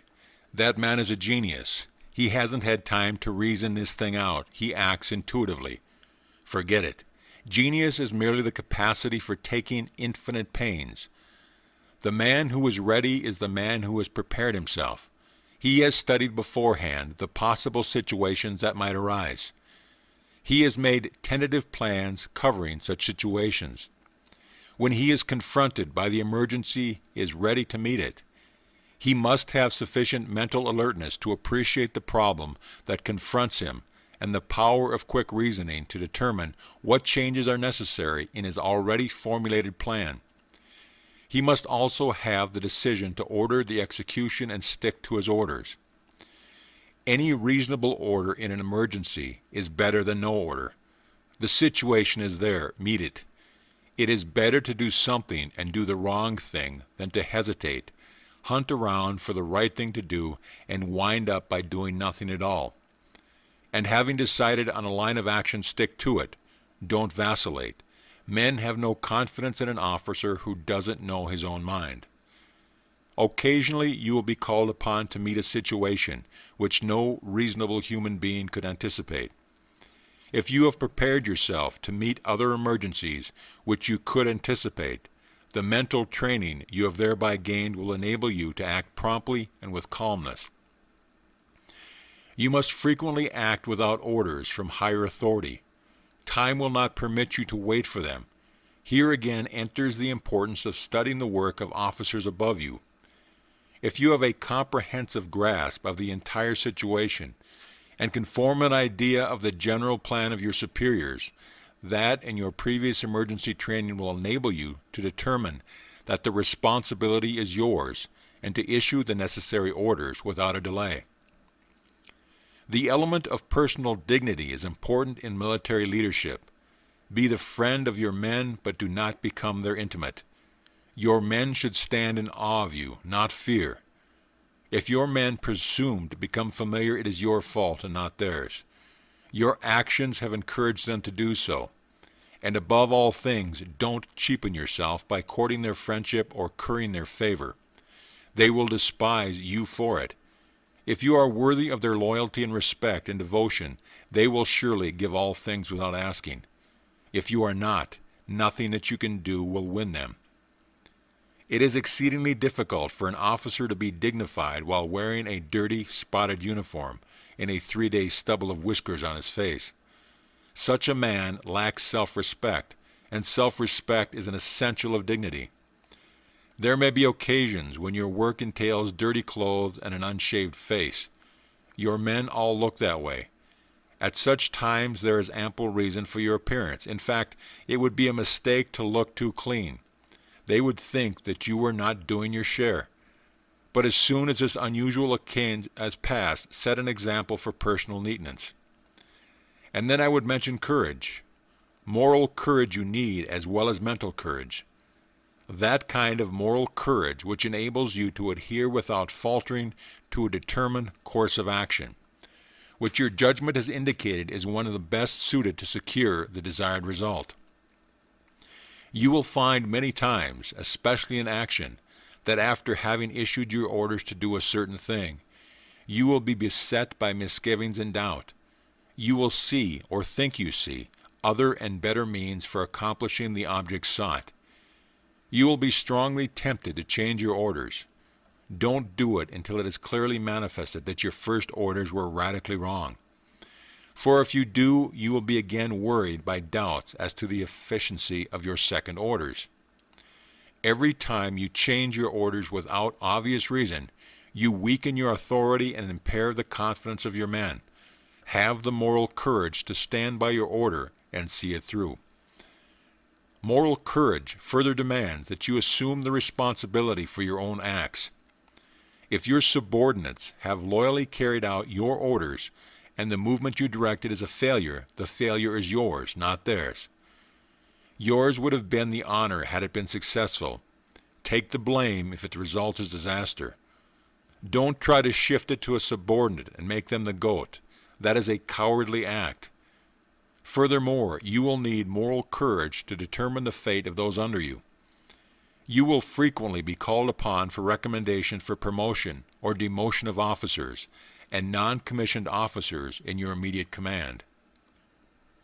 "That man is a genius. He hasn't had time to reason this thing out. He acts intuitively." Forget it. Genius is merely the capacity for taking infinite pains. The man who is ready is the man who has prepared himself. He has studied beforehand the possible situations that might arise. He has made tentative plans covering such situations. When he is confronted by the emergency, he is ready to meet it. He must have sufficient mental alertness to appreciate the problem that confronts him and the power of quick reasoning to determine what changes are necessary in his already formulated plan. He must also have the decision to order the execution and stick to his orders. Any reasonable order in an emergency is better than no order. The situation is there, meet it. It is better to do something and do the wrong thing than to hesitate, hunt around for the right thing to do, and wind up by doing nothing at all. And having decided on a line of action, stick to it. Don't vacillate. Men have no confidence in an officer who doesn't know his own mind. Occasionally you will be called upon to meet a situation which no reasonable human being could anticipate. If you have prepared yourself to meet other emergencies which you could anticipate, the mental training you have thereby gained will enable you to act promptly and with calmness. You must frequently act without orders from higher authority. Time will not permit you to wait for them. Here again enters the importance of studying the work of officers above you. If you have a comprehensive grasp of the entire situation and can form an idea of the general plan of your superiors, that and your previous emergency training will enable you to determine that the responsibility is yours and to issue the necessary orders without a delay. The element of personal dignity is important in military leadership. Be the friend of your men, but do not become their intimate. Your men should stand in awe of you, not fear. If your men presume to become familiar, it is your fault and not theirs. Your actions have encouraged them to do so. And above all things, don't cheapen yourself by courting their friendship or currying their favor. They will despise you for it. If you are worthy of their loyalty and respect and devotion, they will surely give all things without asking. If you are not, nothing that you can do will win them. It is exceedingly difficult for an officer to be dignified while wearing a dirty, spotted uniform and a 3-day stubble of whiskers on his face. Such a man lacks self-respect, and self-respect is an essential of dignity. There may be occasions when your work entails dirty clothes and an unshaved face. Your men all look that way, At such times there is ample reason for your appearance. In fact, it would be a mistake to look too clean. They would think that you were not doing your share. But as soon as this unusual occasion has passed, set an example for personal neatness. And then I would mention courage. Moral courage you need as well as mental courage. That kind of moral courage which enables you to adhere without faltering to a determined course of action, which your judgment has indicated is one of the best suited to secure the desired result. You will find many times, especially in action, that after having issued your orders to do a certain thing, you will be beset by misgivings and doubt. You will see, or think you see, other and better means for accomplishing the object sought. You will be strongly tempted to change your orders. Don't do it until it is clearly manifested that your first orders were radically wrong. For if you do, you will be again worried by doubts as to the efficiency of your second orders. Every time you change your orders without obvious reason, you weaken your authority and impair the confidence of your men. Have the moral courage to stand by your order and see it through. Moral courage further demands that you assume the responsibility for your own acts. If your subordinates have loyally carried out your orders and the movement you directed is a failure, the failure is yours, not theirs. Yours would have been the honor had it been successful. Take the blame if the result is disaster. Don't try to shift it to a subordinate and make them the goat. That is a cowardly act. Furthermore, you will need moral courage to determine the fate of those under you. You will frequently be called upon for recommendations for promotion or demotion of officers and non-commissioned officers in your immediate command.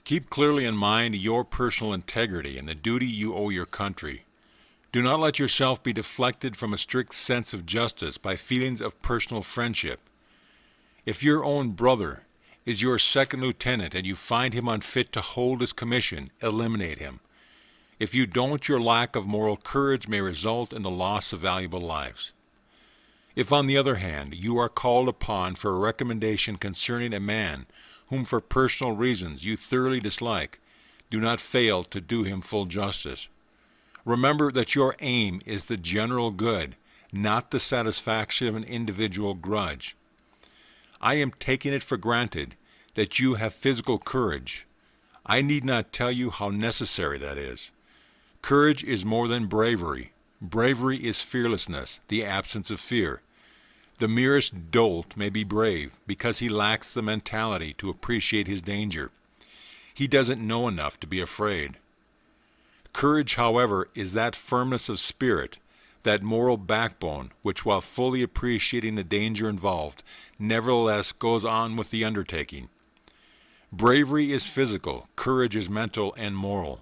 Keep clearly in mind your personal integrity and the duty you owe your country. Do not let yourself be deflected from a strict sense of justice by feelings of personal friendship. If your own brother is your second lieutenant and you find him unfit to hold his commission, eliminate him. If you don't, your lack of moral courage may result in the loss of valuable lives. If, on the other hand, you are called upon for a recommendation concerning a man whom for personal reasons you thoroughly dislike, do not fail to do him full justice. Remember that your aim is the general good, not the satisfaction of an individual grudge. I am taking it for granted that you have physical courage. I need not tell you how necessary that is. Courage is more than bravery. Bravery is fearlessness, the absence of fear. The merest dolt may be brave because he lacks the mentality to appreciate his danger. He doesn't know enough to be afraid. Courage, however, is that firmness of spirit, that moral backbone which, while fully appreciating the danger involved, nevertheless goes on with the undertaking. Bravery is physical, courage is mental and moral.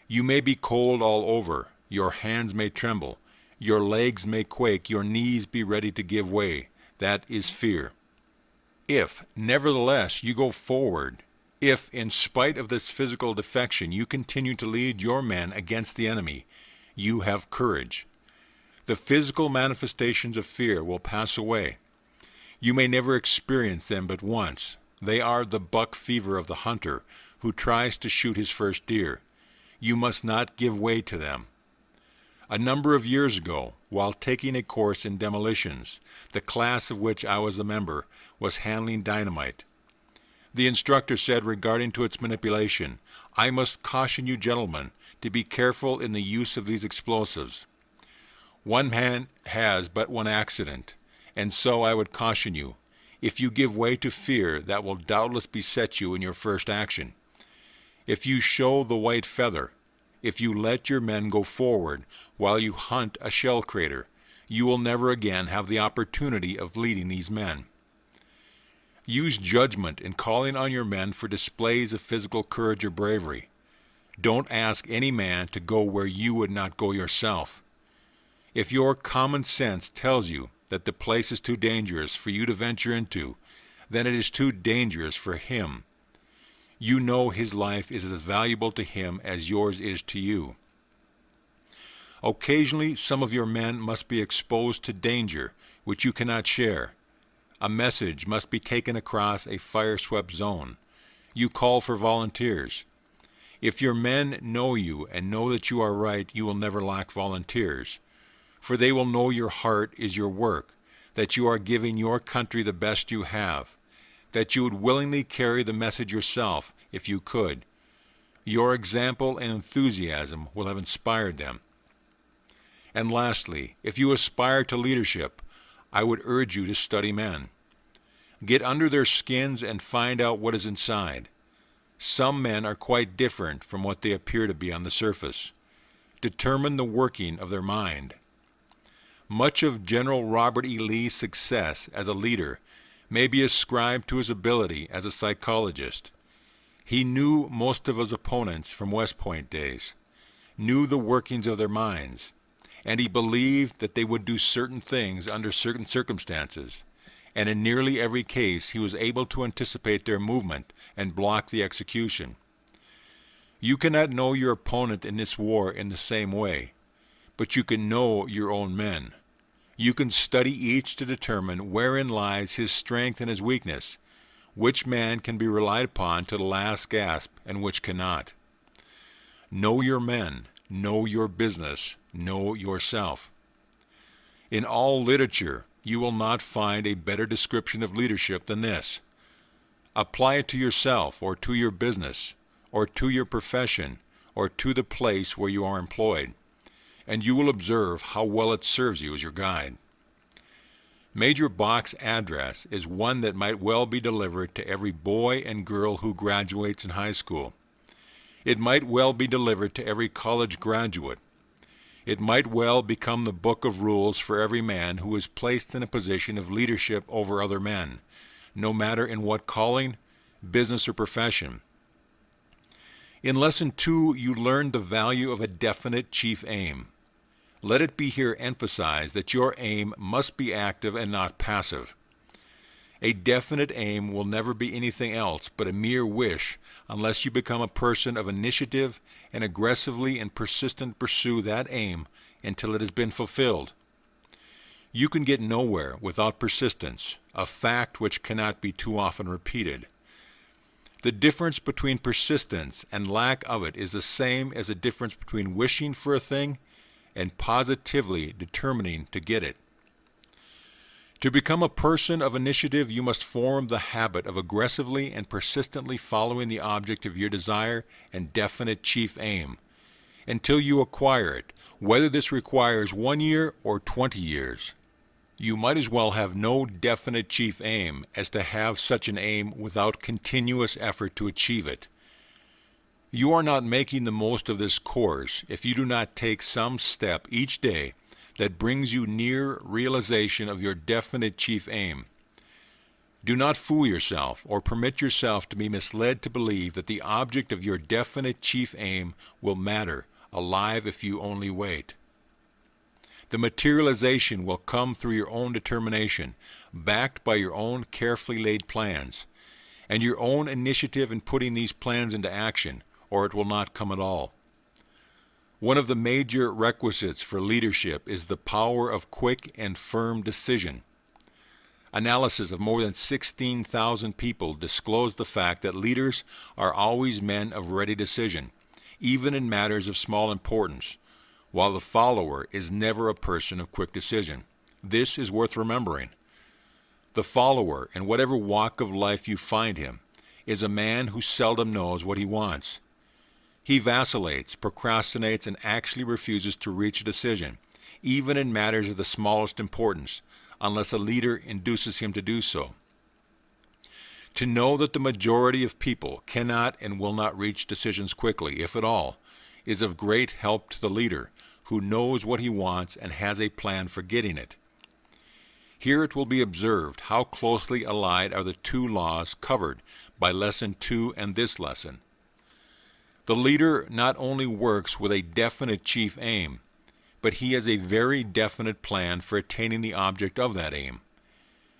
You may be cold all over, your hands may tremble, your legs may quake, your knees be ready to give way. That is fear. If, nevertheless, you go forward, if, in spite of this physical defection, you continue to lead your men against the enemy, you have courage. The physical manifestations of fear will pass away. You may never experience them but once. They are the buck fever of the hunter who tries to shoot his first deer. You must not give way to them. A number of years ago, while taking a course in demolitions, the class of which I was a member was handling dynamite. The instructor said regarding to its manipulation, "I must caution you gentlemen to be careful in the use of these explosives. One man has but one accident, and so I would caution you. If you give way to fear, that will doubtless beset you in your first action. If you show the white feather, if you let your men go forward while you hunt a shell crater, you will never again have the opportunity of leading these men. Use judgment in calling on your men for displays of physical courage or bravery. Don't ask any man to go where you would not go yourself. If your common sense tells you that the place is too dangerous for you to venture into, then it is too dangerous for him. You know his life is as valuable to him as yours is to you. Occasionally, some of your men must be exposed to danger which you cannot share. A message must be taken across a fire-swept zone. You call for volunteers. If your men know you and know that you are right, you will never lack volunteers. For they will know your heart is your work, that you are giving your country the best you have, that you would willingly carry the message yourself if you could. Your example and enthusiasm will have inspired them. And lastly, if you aspire to leadership, I would urge you to study men. Get under their skins and find out what is inside. Some men are quite different from what they appear to be on the surface. Determine the working of their mind. Much of General Robert E. Lee's success as a leader may be ascribed to his ability as a psychologist. He knew most of his opponents from West Point days, knew the workings of their minds, and he believed that they would do certain things under certain circumstances, and in nearly every case he was able to anticipate their movement and block the execution. You cannot know your opponent in this war in the same way, but you can know your own men. You can study each to determine wherein lies his strength and his weakness, which man can be relied upon to the last gasp and which cannot. Know your men, know your business, know yourself. In all literature, you will not find a better description of leadership than this. Apply it to yourself, or to your business, or to your profession, or to the place where you are employed, and you will observe how well it serves you as your guide. Major Bach's address is one that might well be delivered to every boy and girl who graduates in high school. It might well be delivered to every college graduate. It might well become the book of rules for every man who is placed in a position of leadership over other men, no matter in what calling, business, or profession. In Lesson 2, you learned the value of a definite chief aim. Let it be here emphasized that your aim must be active and not passive. A definite aim will never be anything else but a mere wish unless you become a person of initiative and aggressively and persistently pursue that aim until it has been fulfilled. You can get nowhere without persistence, a fact which cannot be too often repeated. The difference between persistence and lack of it is the same as the difference between wishing for a thing and positively determining to get it. To become a person of initiative, you must form the habit of aggressively and persistently following the object of your desire and definite chief aim, until you acquire it, whether this requires 1 year or 20 years. You might as well have no definite chief aim as to have such an aim without continuous effort to achieve it. You are not making the most of this course if you do not take some step each day that brings you near realization of your definite chief aim. Do not fool yourself or permit yourself to be misled to believe that the object of your definite chief aim will matter, alive if you only wait. The materialization will come through your own determination, backed by your own carefully laid plans, and your own initiative in putting these plans into action, or it will not come at all. One of the major requisites for leadership is the power of quick and firm decision. Analysis of more than 16,000 people disclosed the fact that leaders are always men of ready decision, even in matters of small importance, while the follower is never a person of quick decision. This is worth remembering. The follower, in whatever walk of life you find him, is a man who seldom knows what he wants. He vacillates, procrastinates, and actually refuses to reach a decision, even in matters of the smallest importance, unless a leader induces him to do so. To know that the majority of people cannot and will not reach decisions quickly, if at all, is of great help to the leader, who knows what he wants and has a plan for getting it. Here it will be observed how closely allied are the two laws covered by Lesson 2 and this lesson. The leader not only works with a definite chief aim, but he has a very definite plan for attaining the object of that aim.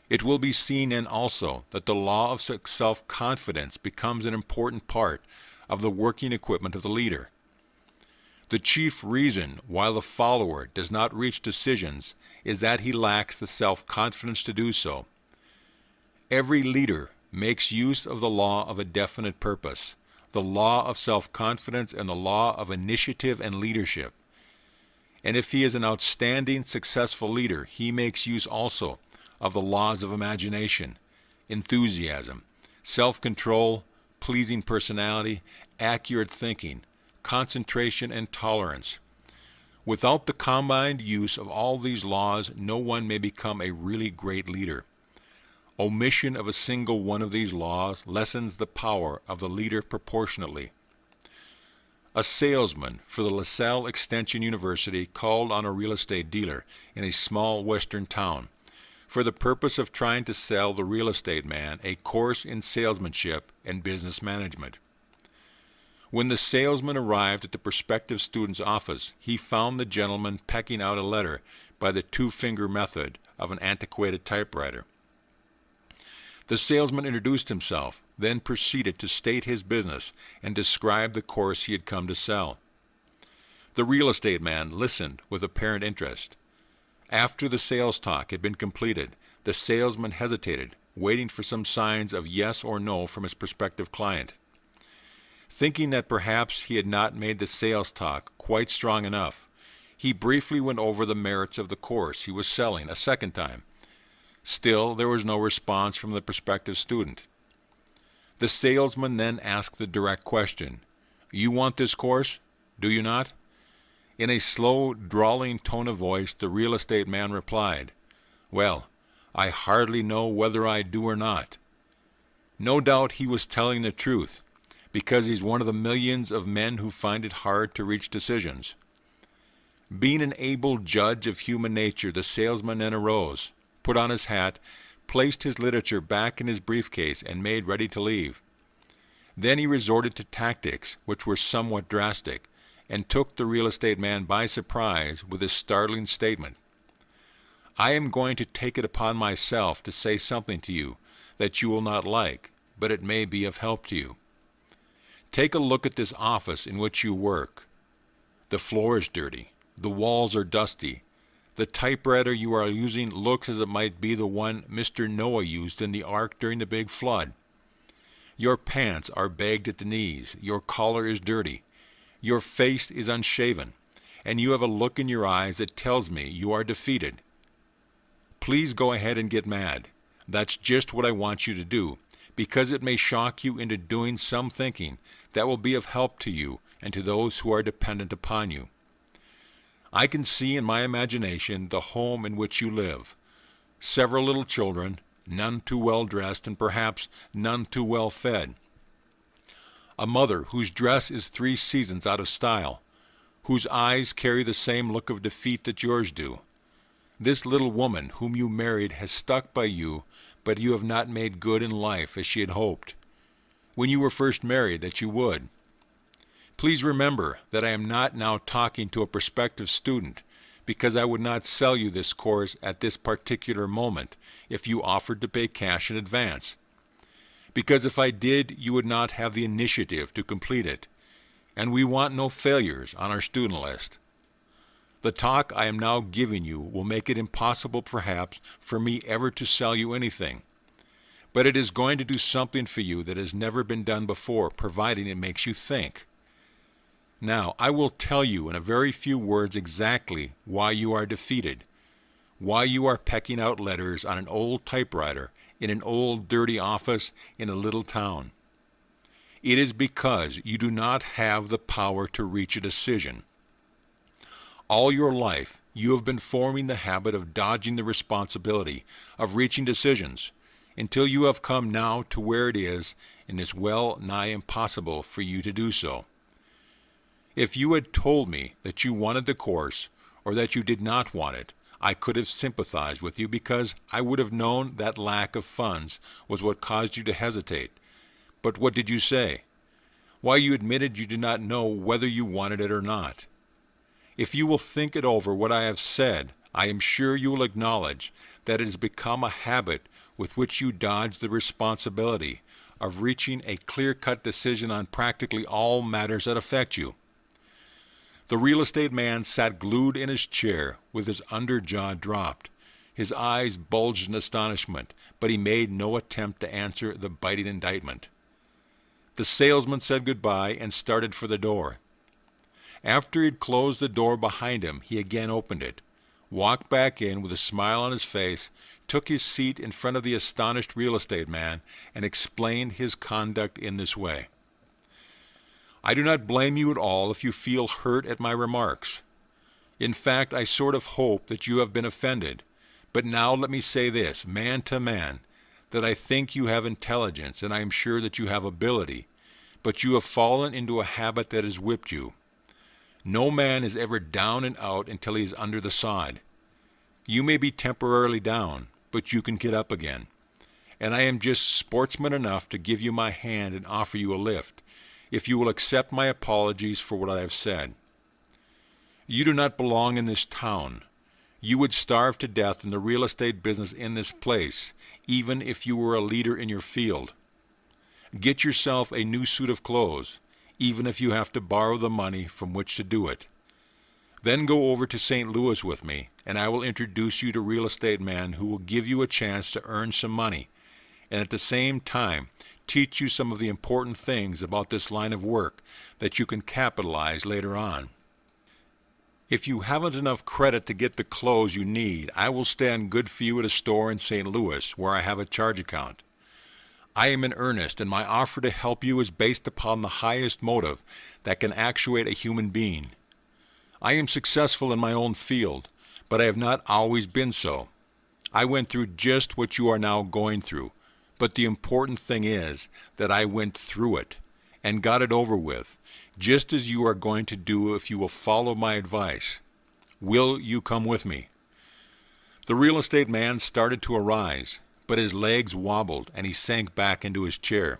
It will be seen then also that the law of self-confidence becomes an important part of the working equipment of the leader. The chief reason why the follower does not reach decisions is that he lacks the self-confidence to do so. Every leader makes use of the law of a definite purpose, the law of self-confidence, and the law of initiative and leadership. And if he is an outstanding, successful leader, he makes use also of the laws of imagination, enthusiasm, self-control, pleasing personality, accurate thinking, concentration, and tolerance. Without the combined use of all these laws, no one may become a really great leader. Omission of a single one of these laws lessens the power of the leader proportionately. A salesman for the LaSalle Extension University called on a real estate dealer in a small western town for the purpose of trying to sell the real estate man a course in salesmanship and business management. When the salesman arrived at the prospective student's office, he found the gentleman pecking out a letter by the two-finger method of an antiquated typewriter. The salesman introduced himself, then proceeded to state his business and describe the course he had come to sell. The real estate man listened with apparent interest. After the sales talk had been completed, the salesman hesitated, waiting for some signs of yes or no from his prospective client. Thinking that perhaps he had not made the sales talk quite strong enough, he briefly went over the merits of the course he was selling a second time. Still, there was no response from the prospective student. The salesman then asked the direct question, "You want this course, do you not?" In a slow, drawling tone of voice, the real estate man replied, "Well, I hardly know whether I do or not." No doubt he was telling the truth, because he's one of the millions of men who find it hard to reach decisions. Being an able judge of human nature, the salesman then arose, put on his hat, placed his literature back in his briefcase, and made ready to leave. Then he resorted to tactics which were somewhat drastic, and took the real estate man by surprise with his startling statement. "I am going to take it upon myself to say something to you that you will not like, but it may be of help to you. Take a look at this office in which you work. The floor is dirty. The walls are dusty. The typewriter you are using looks as it might be the one Mr. Noah used in the ark during the big flood. Your pants are bagged at the knees. Your collar is dirty. Your face is unshaven, and you have a look in your eyes that tells me you are defeated. Please go ahead and get mad. That's just what I want you to do, because it may shock you into doing some thinking that will be of help to you and to those who are dependent upon you. I can see in my imagination the home in which you live. Several little children, none too well dressed and perhaps none too well fed. A mother whose dress is 3 seasons out of style, whose eyes carry the same look of defeat that yours do. This little woman whom you married has stuck by you, but you have not made good in life as she had hoped, when you were first married, that you would. Please remember that I am not now talking to a prospective student, because I would not sell you this course at this particular moment if you offered to pay cash in advance. Because if I did, you would not have the initiative to complete it, and we want no failures on our student list. The talk I am now giving you will make it impossible, perhaps, for me ever to sell you anything, but it is going to do something for you that has never been done before, providing it makes you think. Now, I will tell you in a very few words exactly why you are defeated, why you are pecking out letters on an old typewriter in an old dirty office in a little town. It is because you do not have the power to reach a decision. All your life, you have been forming the habit of dodging the responsibility of reaching decisions until you have come now to where it is and is well nigh impossible for you to do so. If you had told me that you wanted the course or that you did not want it, I could have sympathized with you because I would have known that lack of funds was what caused you to hesitate. But what did you say? Why, you admitted you did not know whether you wanted it or not. If you will think it over what I have said, I am sure you will acknowledge that it has become a habit with which you dodge the responsibility of reaching a clear-cut decision on practically all matters that affect you. The real estate man sat glued in his chair with his under jaw dropped, His eyes bulged in astonishment, but he made no attempt to answer the biting indictment. The salesman said goodbye and started for the door. After he had closed the door behind him, he again opened it, walked back in with a smile on his face, took his seat in front of the astonished real estate man, and explained his conduct in this way. I do not blame you at all if you feel hurt at my remarks. In fact, I sort of hope that you have been offended. But now let me say this, man to man, that I think you have intelligence, and I am sure that you have ability, but you have fallen into a habit that has whipped you. No man is ever down and out until he is under the sod. You may be temporarily down, but you can get up again. And I am just sportsman enough to give you my hand and offer you a lift, if you will accept my apologies for what I have said. You do not belong in this town. You would starve to death in the real estate business in this place, even if you were a leader in your field. Get yourself a new suit of clothes, even if you have to borrow the money from which to do it. Then go over to St. Louis with me, and I will introduce you to a real estate man who will give you a chance to earn some money, and at the same time teach you some of the important things about this line of work that you can capitalize later on. If you haven't enough credit to get the clothes you need, I will stand good for you at a store in St. Louis where I have a charge account. I am in earnest, and my offer to help you is based upon the highest motive that can actuate a human being. I am successful in my own field, but I have not always been so. I went through just what you are now going through, but the important thing is that I went through it and got it over with, just as you are going to do if you will follow my advice. Will you come with me? The real estate man started to arise, but his legs wobbled and he sank back into his chair.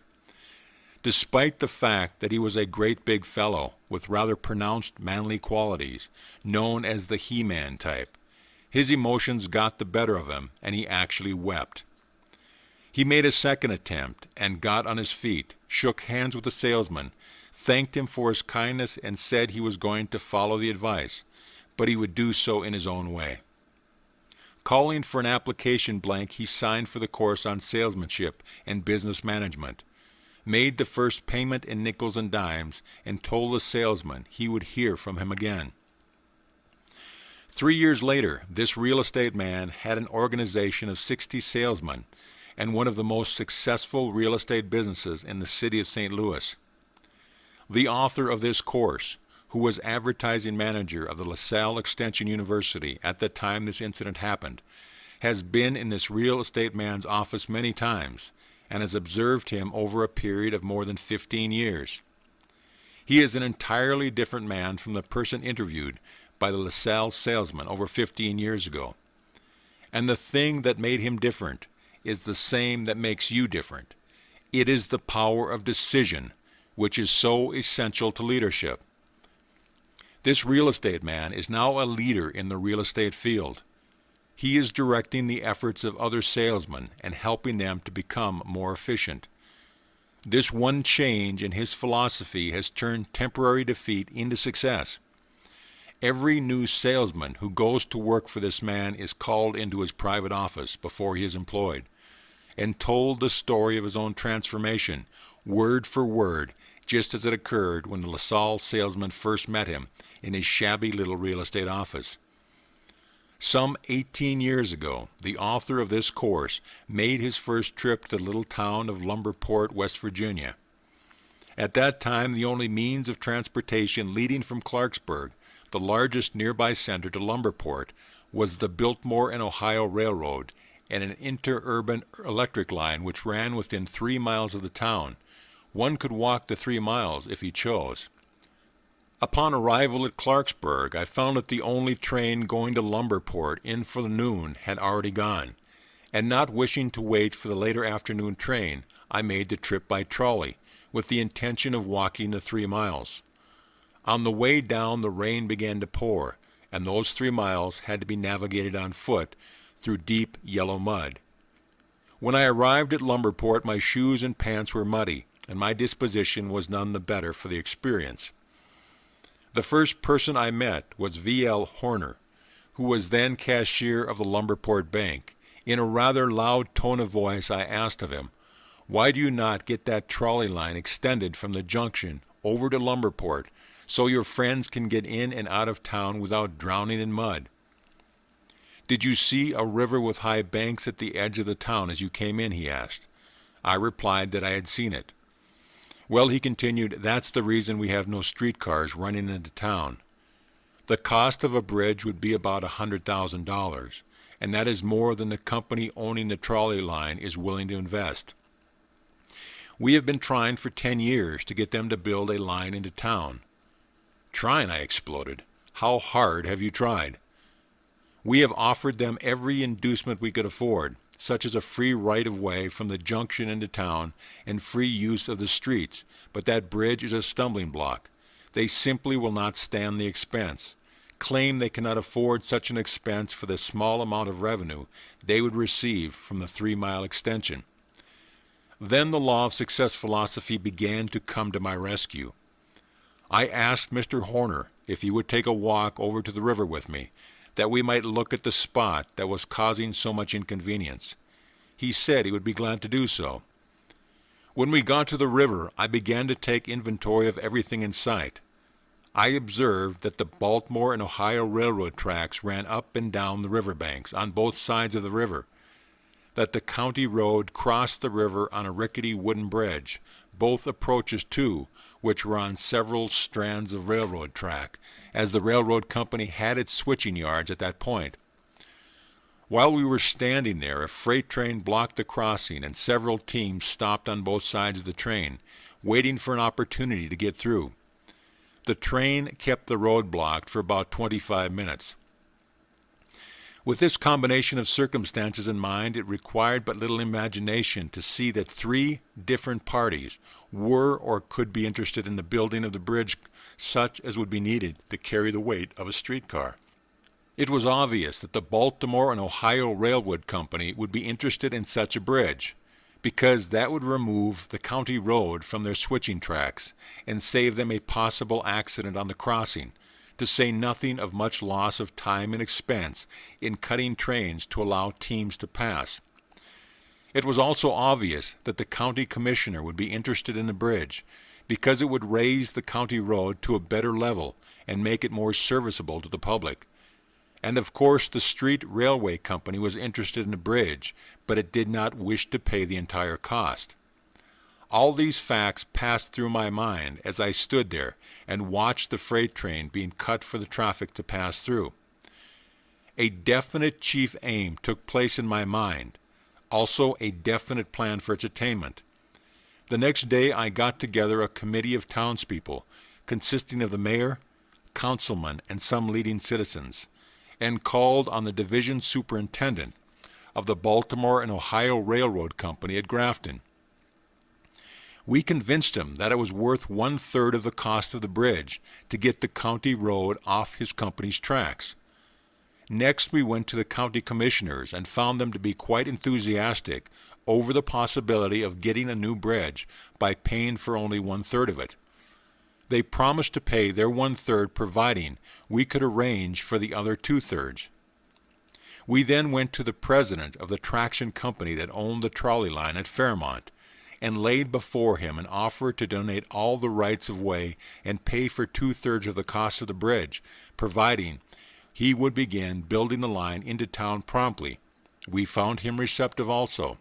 Despite the fact that he was a great big fellow with rather pronounced manly qualities, known as the He-Man type, his emotions got the better of him and he actually wept. He made a second attempt and got on his feet, shook hands with the salesman, thanked him for his kindness, and said he was going to follow the advice, but he would do so in his own way. Calling for an application blank, he signed for the course on salesmanship and business management, made the first payment in nickels and dimes, and told the salesman he would hear from him again. 3 years later, this real estate man had an organization of 60 salesmen and one of the most successful real estate businesses in the city of St. Louis. The author of this course, who was advertising manager of the LaSalle Extension University at the time this incident happened, has been in this real estate man's office many times and has observed him over a period of more than 15 years. He is an entirely different man from the person interviewed by the LaSalle salesman over 15 years ago. And the thing that made him different is the same that makes you different. It is the power of decision, which is so essential to leadership. This real estate man is now a leader in the real estate field. He is directing the efforts of other salesmen and helping them to become more efficient. This one change in his philosophy has turned temporary defeat into success. Every new salesman who goes to work for this man is called into his private office before he is employed and told the story of his own transformation, word for word, just as it occurred when the LaSalle salesman first met him in his shabby little real estate office. Some 18 years ago, the author of this course made his first trip to the little town of Lumberport, West Virginia. At that time, the only means of transportation leading from Clarksburg, the largest nearby center, to Lumberport, was the Biltmore and Ohio Railroad and an interurban electric line which ran within 3 miles of the town. One could walk the 3 miles if he chose. Upon arrival at Clarksburg, I found that the only train going to Lumberport in for the noon had already gone, and not wishing to wait for the later afternoon train, I made the trip by trolley, with the intention of walking the 3 miles. On the way down, the rain began to pour, and those 3 miles had to be navigated on foot through deep yellow mud. When I arrived at Lumberport, my shoes and pants were muddy, and my disposition was none the better for the experience. The first person I met was V.L. Horner, who was then cashier of the Lumberport Bank. In a rather loud tone of voice, I asked of him, "Why do you not get that trolley line extended from the junction over to Lumberport so your friends can get in and out of town without drowning in mud?" "Did you see a river with high banks at the edge of the town as you came in?" he asked. I replied that I had seen it. "Well," he continued, "that's the reason we have no streetcars running into town. The cost of a bridge would be about $100,000, and that is more than the company owning the trolley line is willing to invest. We have been trying for 10 years to get them to build a line into town." "Trying?" I exploded. "How hard have you tried?" "We have offered them every inducement we could afford, such as a free right-of-way from the junction into town and free use of the streets, but that bridge is a stumbling block. They simply will not stand the expense, claim they cannot afford such an expense for the small amount of revenue they would receive from the 3-mile extension." Then the law of success philosophy began to come to my rescue. I asked Mr. Horner if he would take a walk over to the river with me, that we might look at the spot that was causing so much inconvenience. He said he would be glad to do so. When we got to the river, I began to take inventory of everything in sight. I observed that the Baltimore and Ohio Railroad tracks ran up and down the riverbanks on both sides of the river, that the county road crossed the river on a rickety wooden bridge, both approaches to which were on several strands of railroad track, as the railroad company had its switching yards at that point. While we were standing there, a freight train blocked the crossing, and several teams stopped on both sides of the train, waiting for an opportunity to get through. The train kept the road blocked for about 25 minutes. With this combination of circumstances in mind, it required but little imagination to see that 3 different parties were or could be interested in the building of the bridge such as would be needed to carry the weight of a streetcar. It was obvious that the Baltimore and Ohio Railroad Company would be interested in such a bridge, because that would remove the county road from their switching tracks and save them a possible accident on the crossing, to say nothing of much loss of time and expense in cutting trains to allow teams to pass. It was also obvious that the county commissioner would be interested in the bridge, because it would raise the county road to a better level and make it more serviceable to the public. And of course the street railway company was interested in the bridge, but it did not wish to pay the entire cost. All these facts passed through my mind as I stood there and watched the freight train being cut for the traffic to pass through. A definite chief aim took place in my mind, also a definite plan for its attainment. The next day I got together a committee of townspeople, consisting of the mayor, councilmen, and some leading citizens, and called on the division superintendent of the Baltimore and Ohio Railroad Company at Grafton. We convinced him that it was worth 1/3 of the cost of the bridge to get the county road off his company's tracks. Next we went to the county commissioners and found them to be quite enthusiastic over the possibility of getting a new bridge by paying for only 1/3 of it. They promised to pay their 1/3 providing we could arrange for the other 2/3. We then went to the president of the traction company that owned the trolley line at Fairmont, and laid before him an offer to donate all the rights of way and pay for 2/3 of the cost of the bridge, providing he would begin building the line into town promptly. We found him receptive also.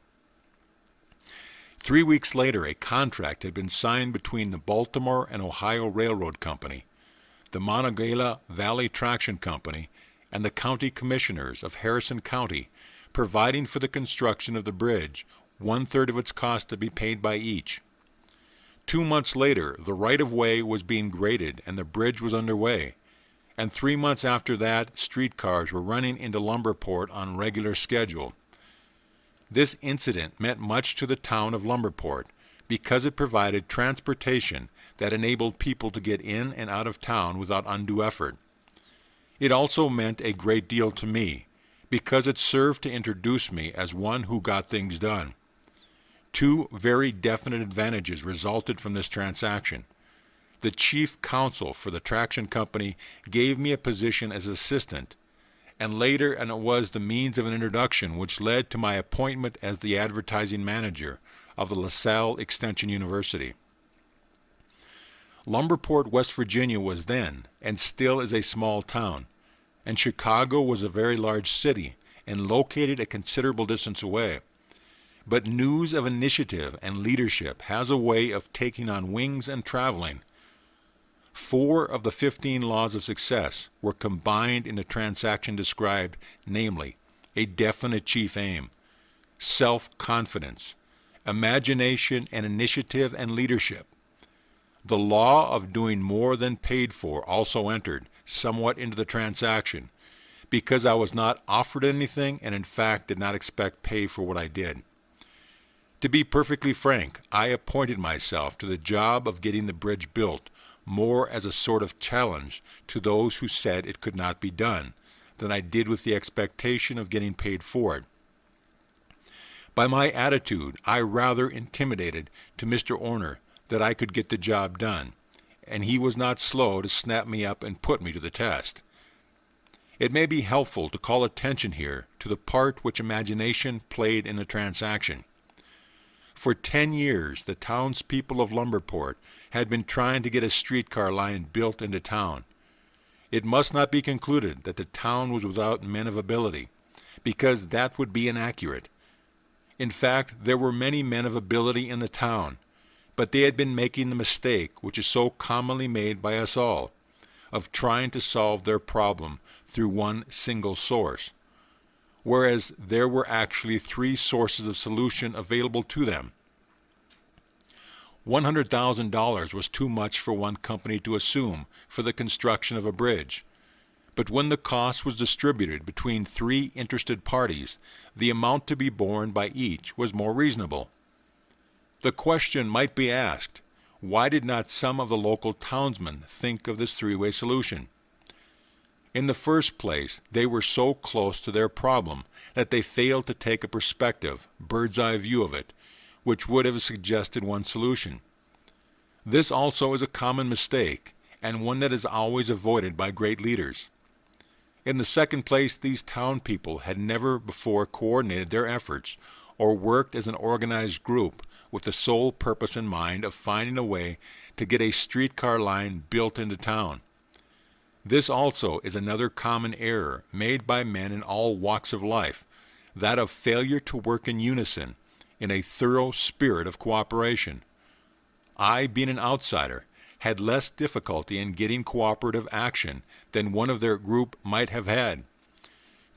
3 weeks later, a contract had been signed between the Baltimore and Ohio Railroad Company, the Monongahela Valley Traction Company, and the county commissioners of Harrison County, providing for the construction of the bridge, 1/3 of its cost to be paid by each. 2 months later, the right-of-way was being graded and the bridge was underway, and 3 months after that, streetcars were running into Lumberport on regular schedule. This incident meant much to the town of Lumberport, because it provided transportation that enabled people to get in and out of town without undue effort. It also meant a great deal to me, because it served to introduce me as one who got things done. 2 very definite advantages resulted from this transaction. The chief counsel for the traction company gave me a position as assistant, and later and it was the means of an introduction which led to my appointment as the advertising manager of the LaSalle Extension University. Lumberport, West Virginia was then, and still is, a small town, and Chicago was a very large city and located a considerable distance away. But news of initiative and leadership has a way of taking on wings and traveling. 4 of the 15 laws of success were combined in the transaction described, namely, a definite chief aim, self-confidence, imagination and initiative and leadership. The law of doing more than paid for also entered somewhat into the transaction, because I was not offered anything and in fact did not expect pay for what I did. To be perfectly frank, I appointed myself to the job of getting the bridge built more as a sort of challenge to those who said it could not be done than I did with the expectation of getting paid for it. By my attitude, I rather intimidated to Mr. Orner that I could get the job done, and he was not slow to snap me up and put me to the test. It may be helpful to call attention here to the part which imagination played in the transaction. For 10 years, the townspeople of Lumberport had been trying to get a streetcar line built into town. It must not be concluded that the town was without men of ability, because that would be inaccurate. In fact, there were many men of ability in the town, but they had been making the mistake which is so commonly made by us all, of trying to solve their problem through one single source, whereas there were actually 3 sources of solution available to them. $100,000 was too much for one company to assume for the construction of a bridge, but when the cost was distributed between 3 interested parties, the amount to be borne by each was more reasonable. The question might be asked, why did not some of the local townsmen think of this 3-way solution? In the first place, they were so close to their problem that they failed to take a perspective, bird's-eye view of it, which would have suggested one solution. This also is a common mistake, and one that is always avoided by great leaders. In the second place, these town people had never before coordinated their efforts or worked as an organized group with the sole purpose in mind of finding a way to get a streetcar line built into town. This also is another common error made by men in all walks of life, that of failure to work in unison, in a thorough spirit of cooperation. I, being an outsider, had less difficulty in getting cooperative action than one of their group might have had.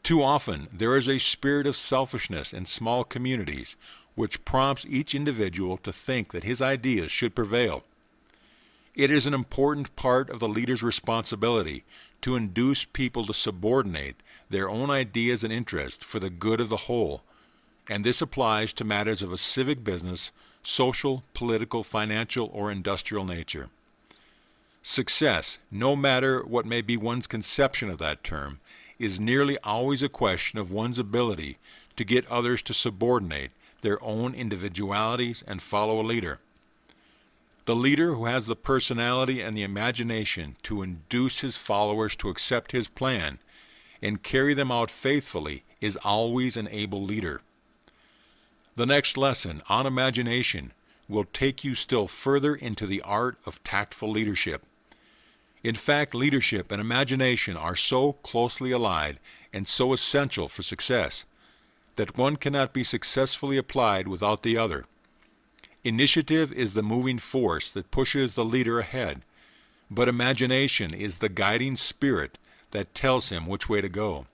Too often there is a spirit of selfishness in small communities which prompts each individual to think that his ideas should prevail. It is an important part of the leader's responsibility to induce people to subordinate their own ideas and interests for the good of the whole, and this applies to matters of a civic business, social, political, financial, or industrial nature. Success, no matter what may be one's conception of that term, is nearly always a question of one's ability to get others to subordinate their own individualities and follow a leader. The leader who has the personality and the imagination to induce his followers to accept his plan and carry them out faithfully is always an able leader. The next lesson on imagination will take you still further into the art of tactful leadership. In fact, leadership and imagination are so closely allied and so essential for success that one cannot be successfully applied without the other. Initiative is the moving force that pushes the leader ahead, but imagination is the guiding spirit that tells him which way to go.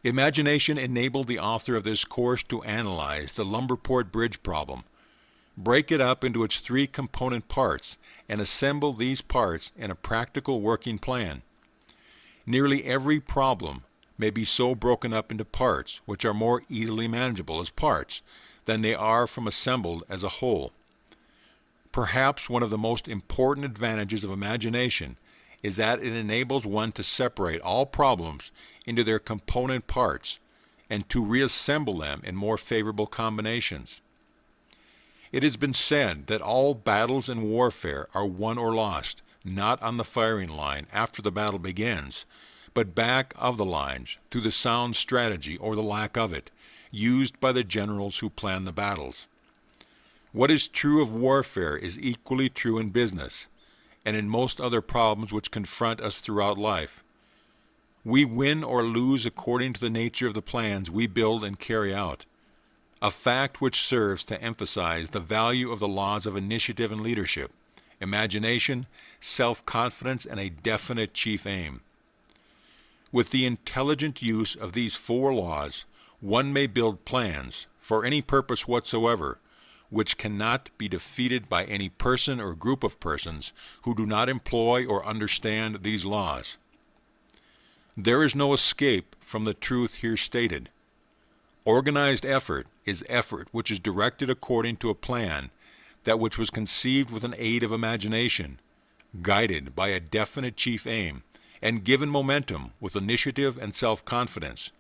Imagination enabled the author of this course to analyze the Lumberport Bridge problem, break it up into its 3 component parts, and assemble these parts in a practical working plan. Nearly every problem may be so broken up into parts which are more easily manageable as parts than they are from assembled as a whole. Perhaps one of the most important advantages of imagination is that it enables one to separate all problems into their component parts and to reassemble them in more favorable combinations. It has been said that all battles in warfare are won or lost, not on the firing line after the battle begins, but back of the lines through the sound strategy or the lack of it, used by the generals who plan the battles. What is true of warfare is equally true in business and in most other problems which confront us throughout life. We win or lose according to the nature of the plans we build and carry out, a fact which serves to emphasize the value of the laws of initiative and leadership, imagination, self-confidence, and a definite chief aim. With the intelligent use of these 4 laws, one may build plans for any purpose whatsoever, which cannot be defeated by any person or group of persons who do not employ or understand these laws. There is no escape from the truth here stated. Organized effort is effort which is directed according to a plan, that which was conceived with an aid of imagination, guided by a definite chief aim, and given momentum with initiative and self-confidence.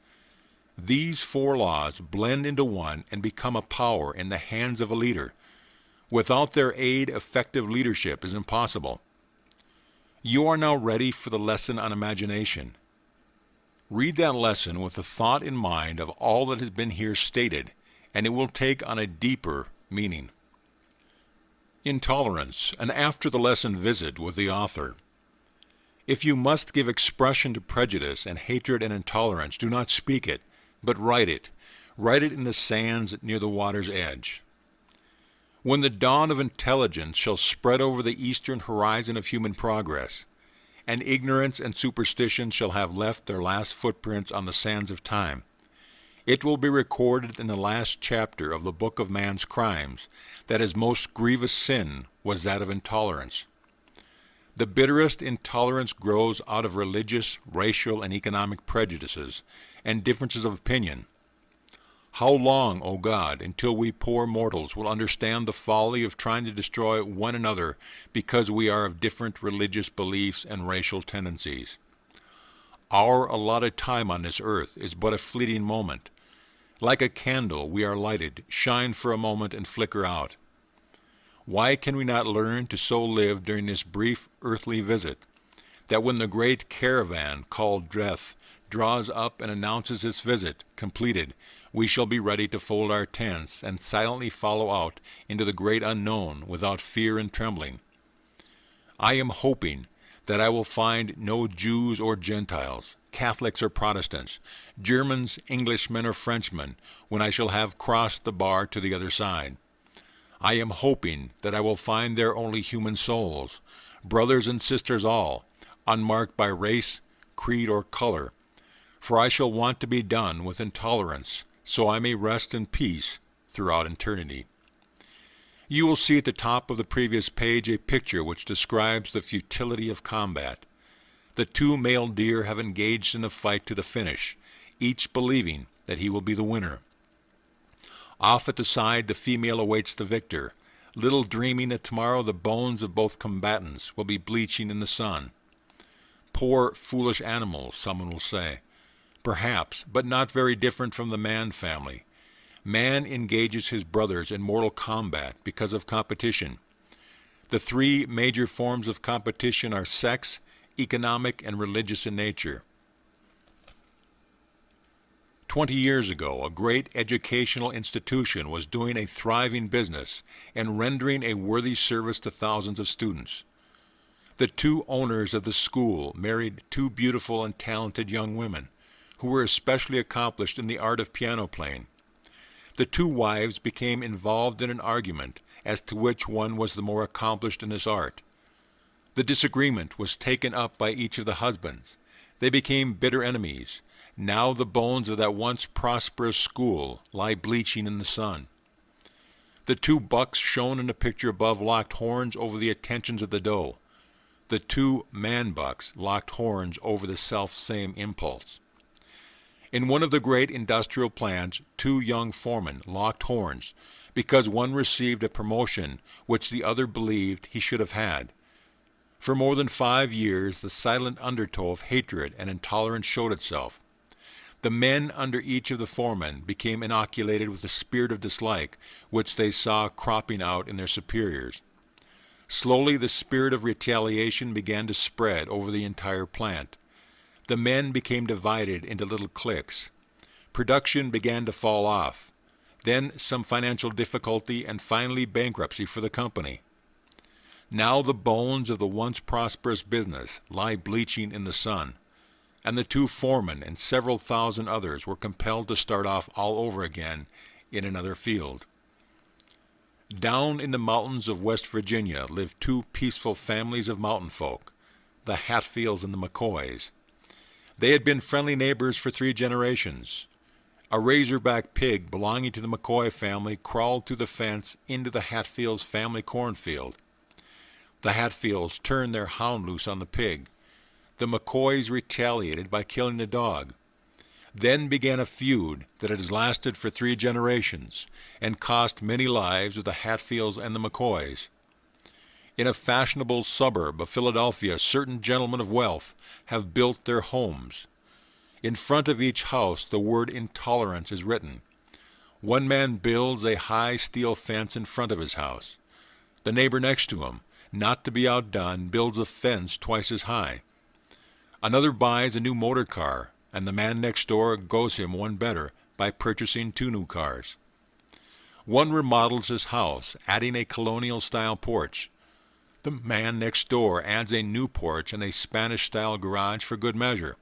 These 4 laws blend into one and become a power in the hands of a leader. Without their aid, effective leadership is impossible. You are now ready for the lesson on imagination. Read that lesson with the thought in mind of all that has been here stated, and it will take on a deeper meaning. Intolerance, an after the lesson visit with the author. If you must give expression to prejudice and hatred and intolerance, do not speak it, but write it. Write it in the sands near the water's edge. When the dawn of intelligence shall spread over the eastern horizon of human progress, and ignorance and superstition shall have left their last footprints on the sands of time, it will be recorded in the last chapter of the book of man's crimes that his most grievous sin was that of intolerance. The bitterest intolerance grows out of religious, racial, and economic prejudices and differences of opinion. How long, O God, until we poor mortals will understand the folly of trying to destroy one another because we are of different religious beliefs and racial tendencies? Our allotted time on this earth is but a fleeting moment. Like a candle, we are lighted, shine for a moment, and flicker out. Why can we not learn to so live during this brief earthly visit, that when the great caravan called death draws up and announces its visit completed, we shall be ready to fold our tents and silently follow out into the great unknown without fear and trembling? I am hoping that I will find no Jews or Gentiles, Catholics or Protestants, Germans, Englishmen or Frenchmen, when I shall have crossed the bar to the other side. I am hoping that I will find there only human souls, brothers and sisters all, unmarked by race, creed, or color, for I shall want to be done with intolerance, so I may rest in peace throughout eternity. You will see at the top of the previous page a picture which describes the futility of combat. The 2 male deer have engaged in the fight to the finish, each believing that he will be the winner. Off at the side, the female awaits the victor, little dreaming that tomorrow the bones of both combatants will be bleaching in the sun. Poor, foolish animals, someone will say. Perhaps, but not very different from the man family. Man engages his brothers in mortal combat because of competition. The 3 major forms of competition are sex, economic, and religious in nature. 20 years ago, a great educational institution was doing a thriving business and rendering a worthy service to thousands of students. The 2 owners of the school married 2 beautiful and talented young women who were especially accomplished in the art of piano playing. The 2 wives became involved in an argument as to which one was the more accomplished in this art. The disagreement was taken up by each of the husbands. They became bitter enemies. Now the bones of that once prosperous school lie bleaching in the sun. The 2 bucks shown in the picture above locked horns over the attentions of the doe. The 2 man-bucks locked horns over the self-same impulse. In one of the great industrial plants, 2 young foremen locked horns because one received a promotion which the other believed he should have had. For more than 5 years, the silent undertow of hatred and intolerance showed itself. The men under each of the foremen became inoculated with the spirit of dislike which they saw cropping out in their superiors. Slowly the spirit of retaliation began to spread over the entire plant. The men became divided into little cliques. Production began to fall off. Then some financial difficulty and finally bankruptcy for the company. Now the bones of the once prosperous business lie bleaching in the sun, and the two foremen and several thousand others were compelled to start off all over again in another field. Down in the mountains of West Virginia lived two peaceful families of mountain folk, the Hatfields and the McCoys. They had been friendly neighbors for 3 generations. A razorback pig belonging to the McCoy family crawled through the fence into the Hatfields' family cornfield. The Hatfields turned their hound loose on the pig. The McCoys retaliated by killing the dog. Then began a feud that has lasted for 3 generations and cost many lives of the Hatfields and the McCoys. In a fashionable suburb of Philadelphia, certain gentlemen of wealth have built their homes. In front of each house the word intolerance is written. One man builds a high steel fence in front of his house. The neighbor next to him, not to be outdone, builds a fence twice as high. Another buys a new motor car, and the man next door goes him one better by purchasing 2 new cars. One remodels his house, adding a colonial-style porch. The man next door adds a new porch and a Spanish-style garage for good measure.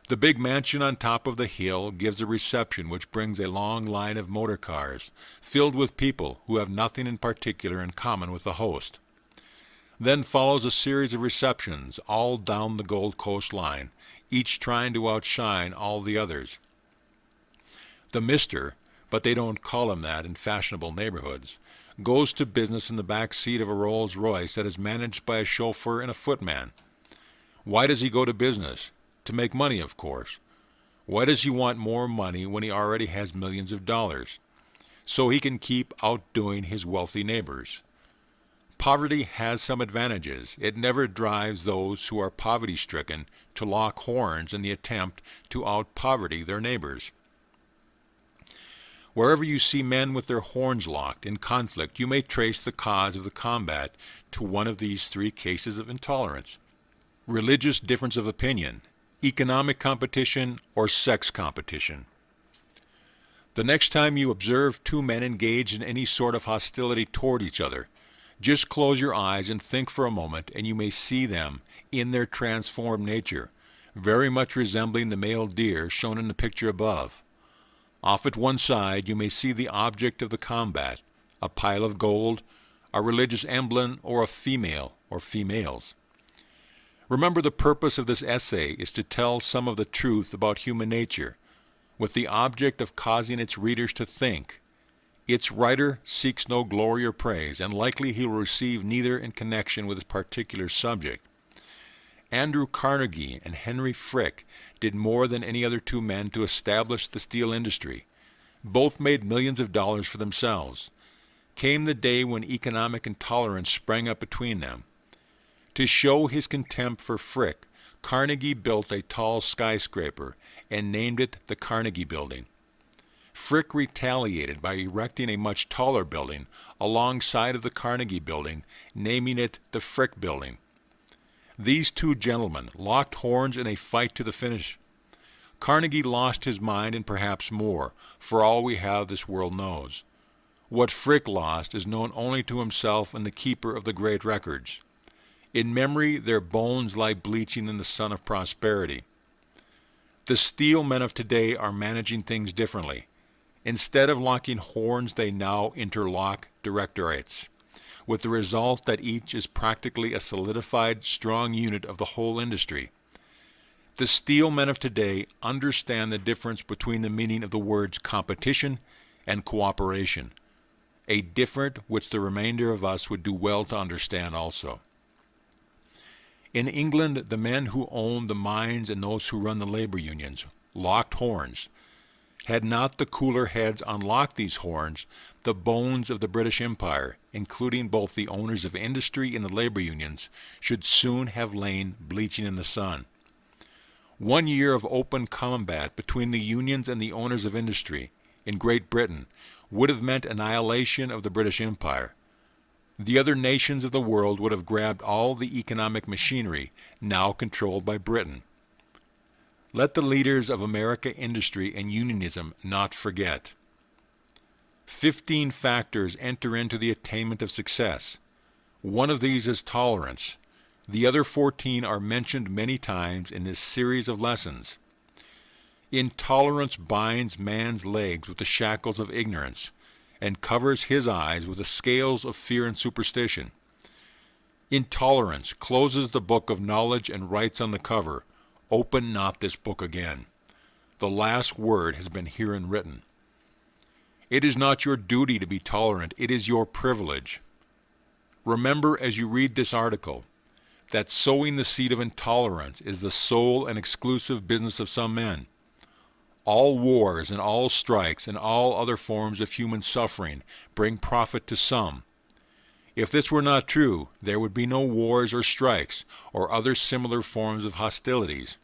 The big mansion on top of the hill gives a reception which brings a long line of motor cars, filled with people who have nothing in particular in common with the host. Then follows a series of receptions all down the Gold Coast line, each trying to outshine all the others. The mister, but they don't call him that in fashionable neighborhoods, goes to business in the back seat of a Rolls Royce that is managed by a chauffeur and a footman. Why does he go to business? To make money, of course. Why does he want more money when he already has millions of dollars? So he can keep outdoing his wealthy neighbors. Poverty has some advantages. It never drives those who are poverty-stricken to lock horns in the attempt to out-poverty their neighbors. Wherever you see men with their horns locked in conflict, you may trace the cause of the combat to one of these 3 cases of intolerance: religious difference of opinion, economic competition, or sex competition. The next time you observe 2 men engaged in any sort of hostility toward each other, just close your eyes and think for a moment, and you may see them in their transformed nature, very much resembling the male deer shown in the picture above. Off at one side you may see the object of the combat, a pile of gold, a religious emblem, or a female or females. Remember, the purpose of this essay is to tell some of the truth about human nature, with the object of causing its readers to think. Its writer seeks no glory or praise, and likely he will receive neither in connection with his particular subject. Andrew Carnegie and Henry Frick did more than any other 2 men to establish the steel industry. Both made millions of dollars for themselves. Came the day when economic intolerance sprang up between them. To show his contempt for Frick, Carnegie built a tall skyscraper and named it the Carnegie Building. Frick retaliated by erecting a much taller building alongside of the Carnegie Building, naming it the Frick Building. These 2 gentlemen locked horns in a fight to the finish. Carnegie lost his mind and perhaps more, for all we have this world knows. What Frick lost is known only to himself and the keeper of the great records. In memory, their bones lie bleaching in the sun of prosperity. The steel men of today are managing things differently. Instead of locking horns, they now interlock directorates, with the result that each is practically a solidified, strong unit of the whole industry. The steel men of today understand the difference between the meaning of the words competition and cooperation, a difference which the remainder of us would do well to understand also. In England, the men who own the mines and those who run the labor unions locked horns. Had not the cooler heads unlocked these horns, the bones of the British Empire, including both the owners of industry and the labor unions, should soon have lain bleaching in the sun. 1 year of open combat between the unions and the owners of industry in Great Britain would have meant annihilation of the British Empire. The other nations of the world would have grabbed all the economic machinery now controlled by Britain. Let the leaders of America industry and unionism not forget. 15 factors enter into the attainment of success. One of these is tolerance. The other 14 are mentioned many times in this series of lessons. Intolerance binds man's legs with the shackles of ignorance, and covers his eyes with the scales of fear and superstition. Intolerance closes the book of knowledge and writes on the cover, "Open not this book again. The last word has been herein written." It is not your duty to be tolerant, it is your privilege. Remember as you read this article that sowing the seed of intolerance is the sole and exclusive business of some men. All wars and all strikes and all other forms of human suffering bring profit to some. If this were not true, there would be no wars or strikes or other similar forms of hostilities.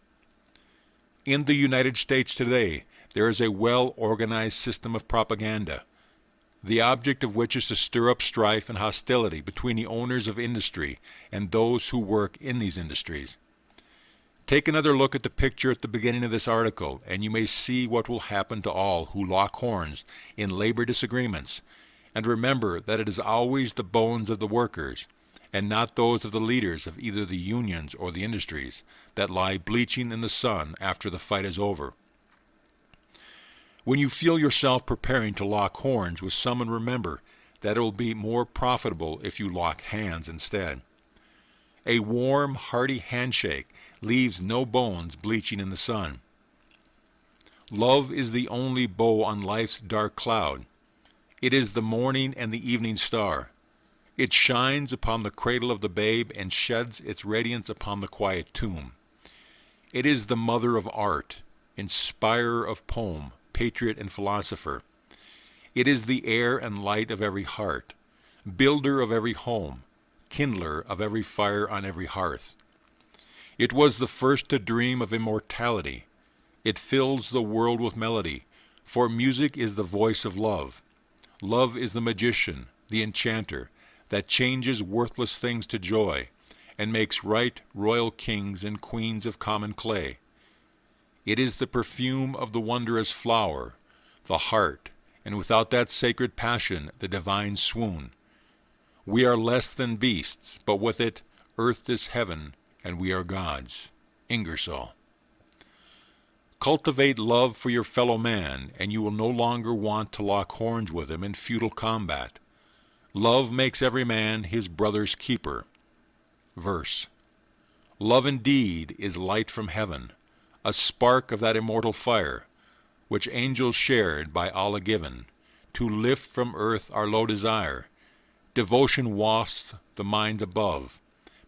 In the United States today, there is a well-organized system of propaganda, the object of which is to stir up strife and hostility between the owners of industry and those who work in these industries. Take another look at the picture at the beginning of this article, and you may see what will happen to all who lock horns in labor disagreements. And remember that it is always the bones of the workers, and not those of the leaders of either the unions or the industries, that lie bleaching in the sun after the fight is over. When you feel yourself preparing to lock horns with someone, remember that it will be more profitable if you lock hands instead. A warm, hearty handshake leaves no bones bleaching in the sun. Love is the only bow on life's dark cloud. It is the morning and the evening star. It shines upon the cradle of the babe and sheds its radiance upon the quiet tomb. It is the mother of art, inspirer of poem, patriot and philosopher. It is the air and light of every heart, builder of every home, kindler of every fire on every hearth. It was the first to dream of immortality. It fills the world with melody, for music is the voice of love. Love is the magician, the enchanter, that changes worthless things to joy, and makes right royal kings and queens of common clay. It is the perfume of the wondrous flower, the heart, and without that sacred passion, the divine swoon. We are less than beasts, but with it, earth is heaven, and we are gods. Ingersoll. Cultivate love for your fellow man, and you will no longer want to lock horns with him in futile combat. Love makes every man his brother's keeper. Verse. Love indeed is light from heaven, a spark of that immortal fire, which angels shared by Allah given, to lift from earth our low desire. Devotion wafts the mind above,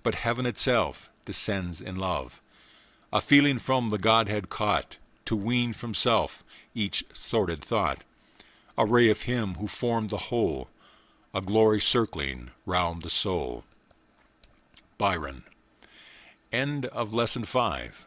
but heaven itself descends in love. A feeling from the Godhead caught, to wean from self each sordid thought. A ray of him who formed the whole, a glory circling round the soul. Byron. End of Lesson 5.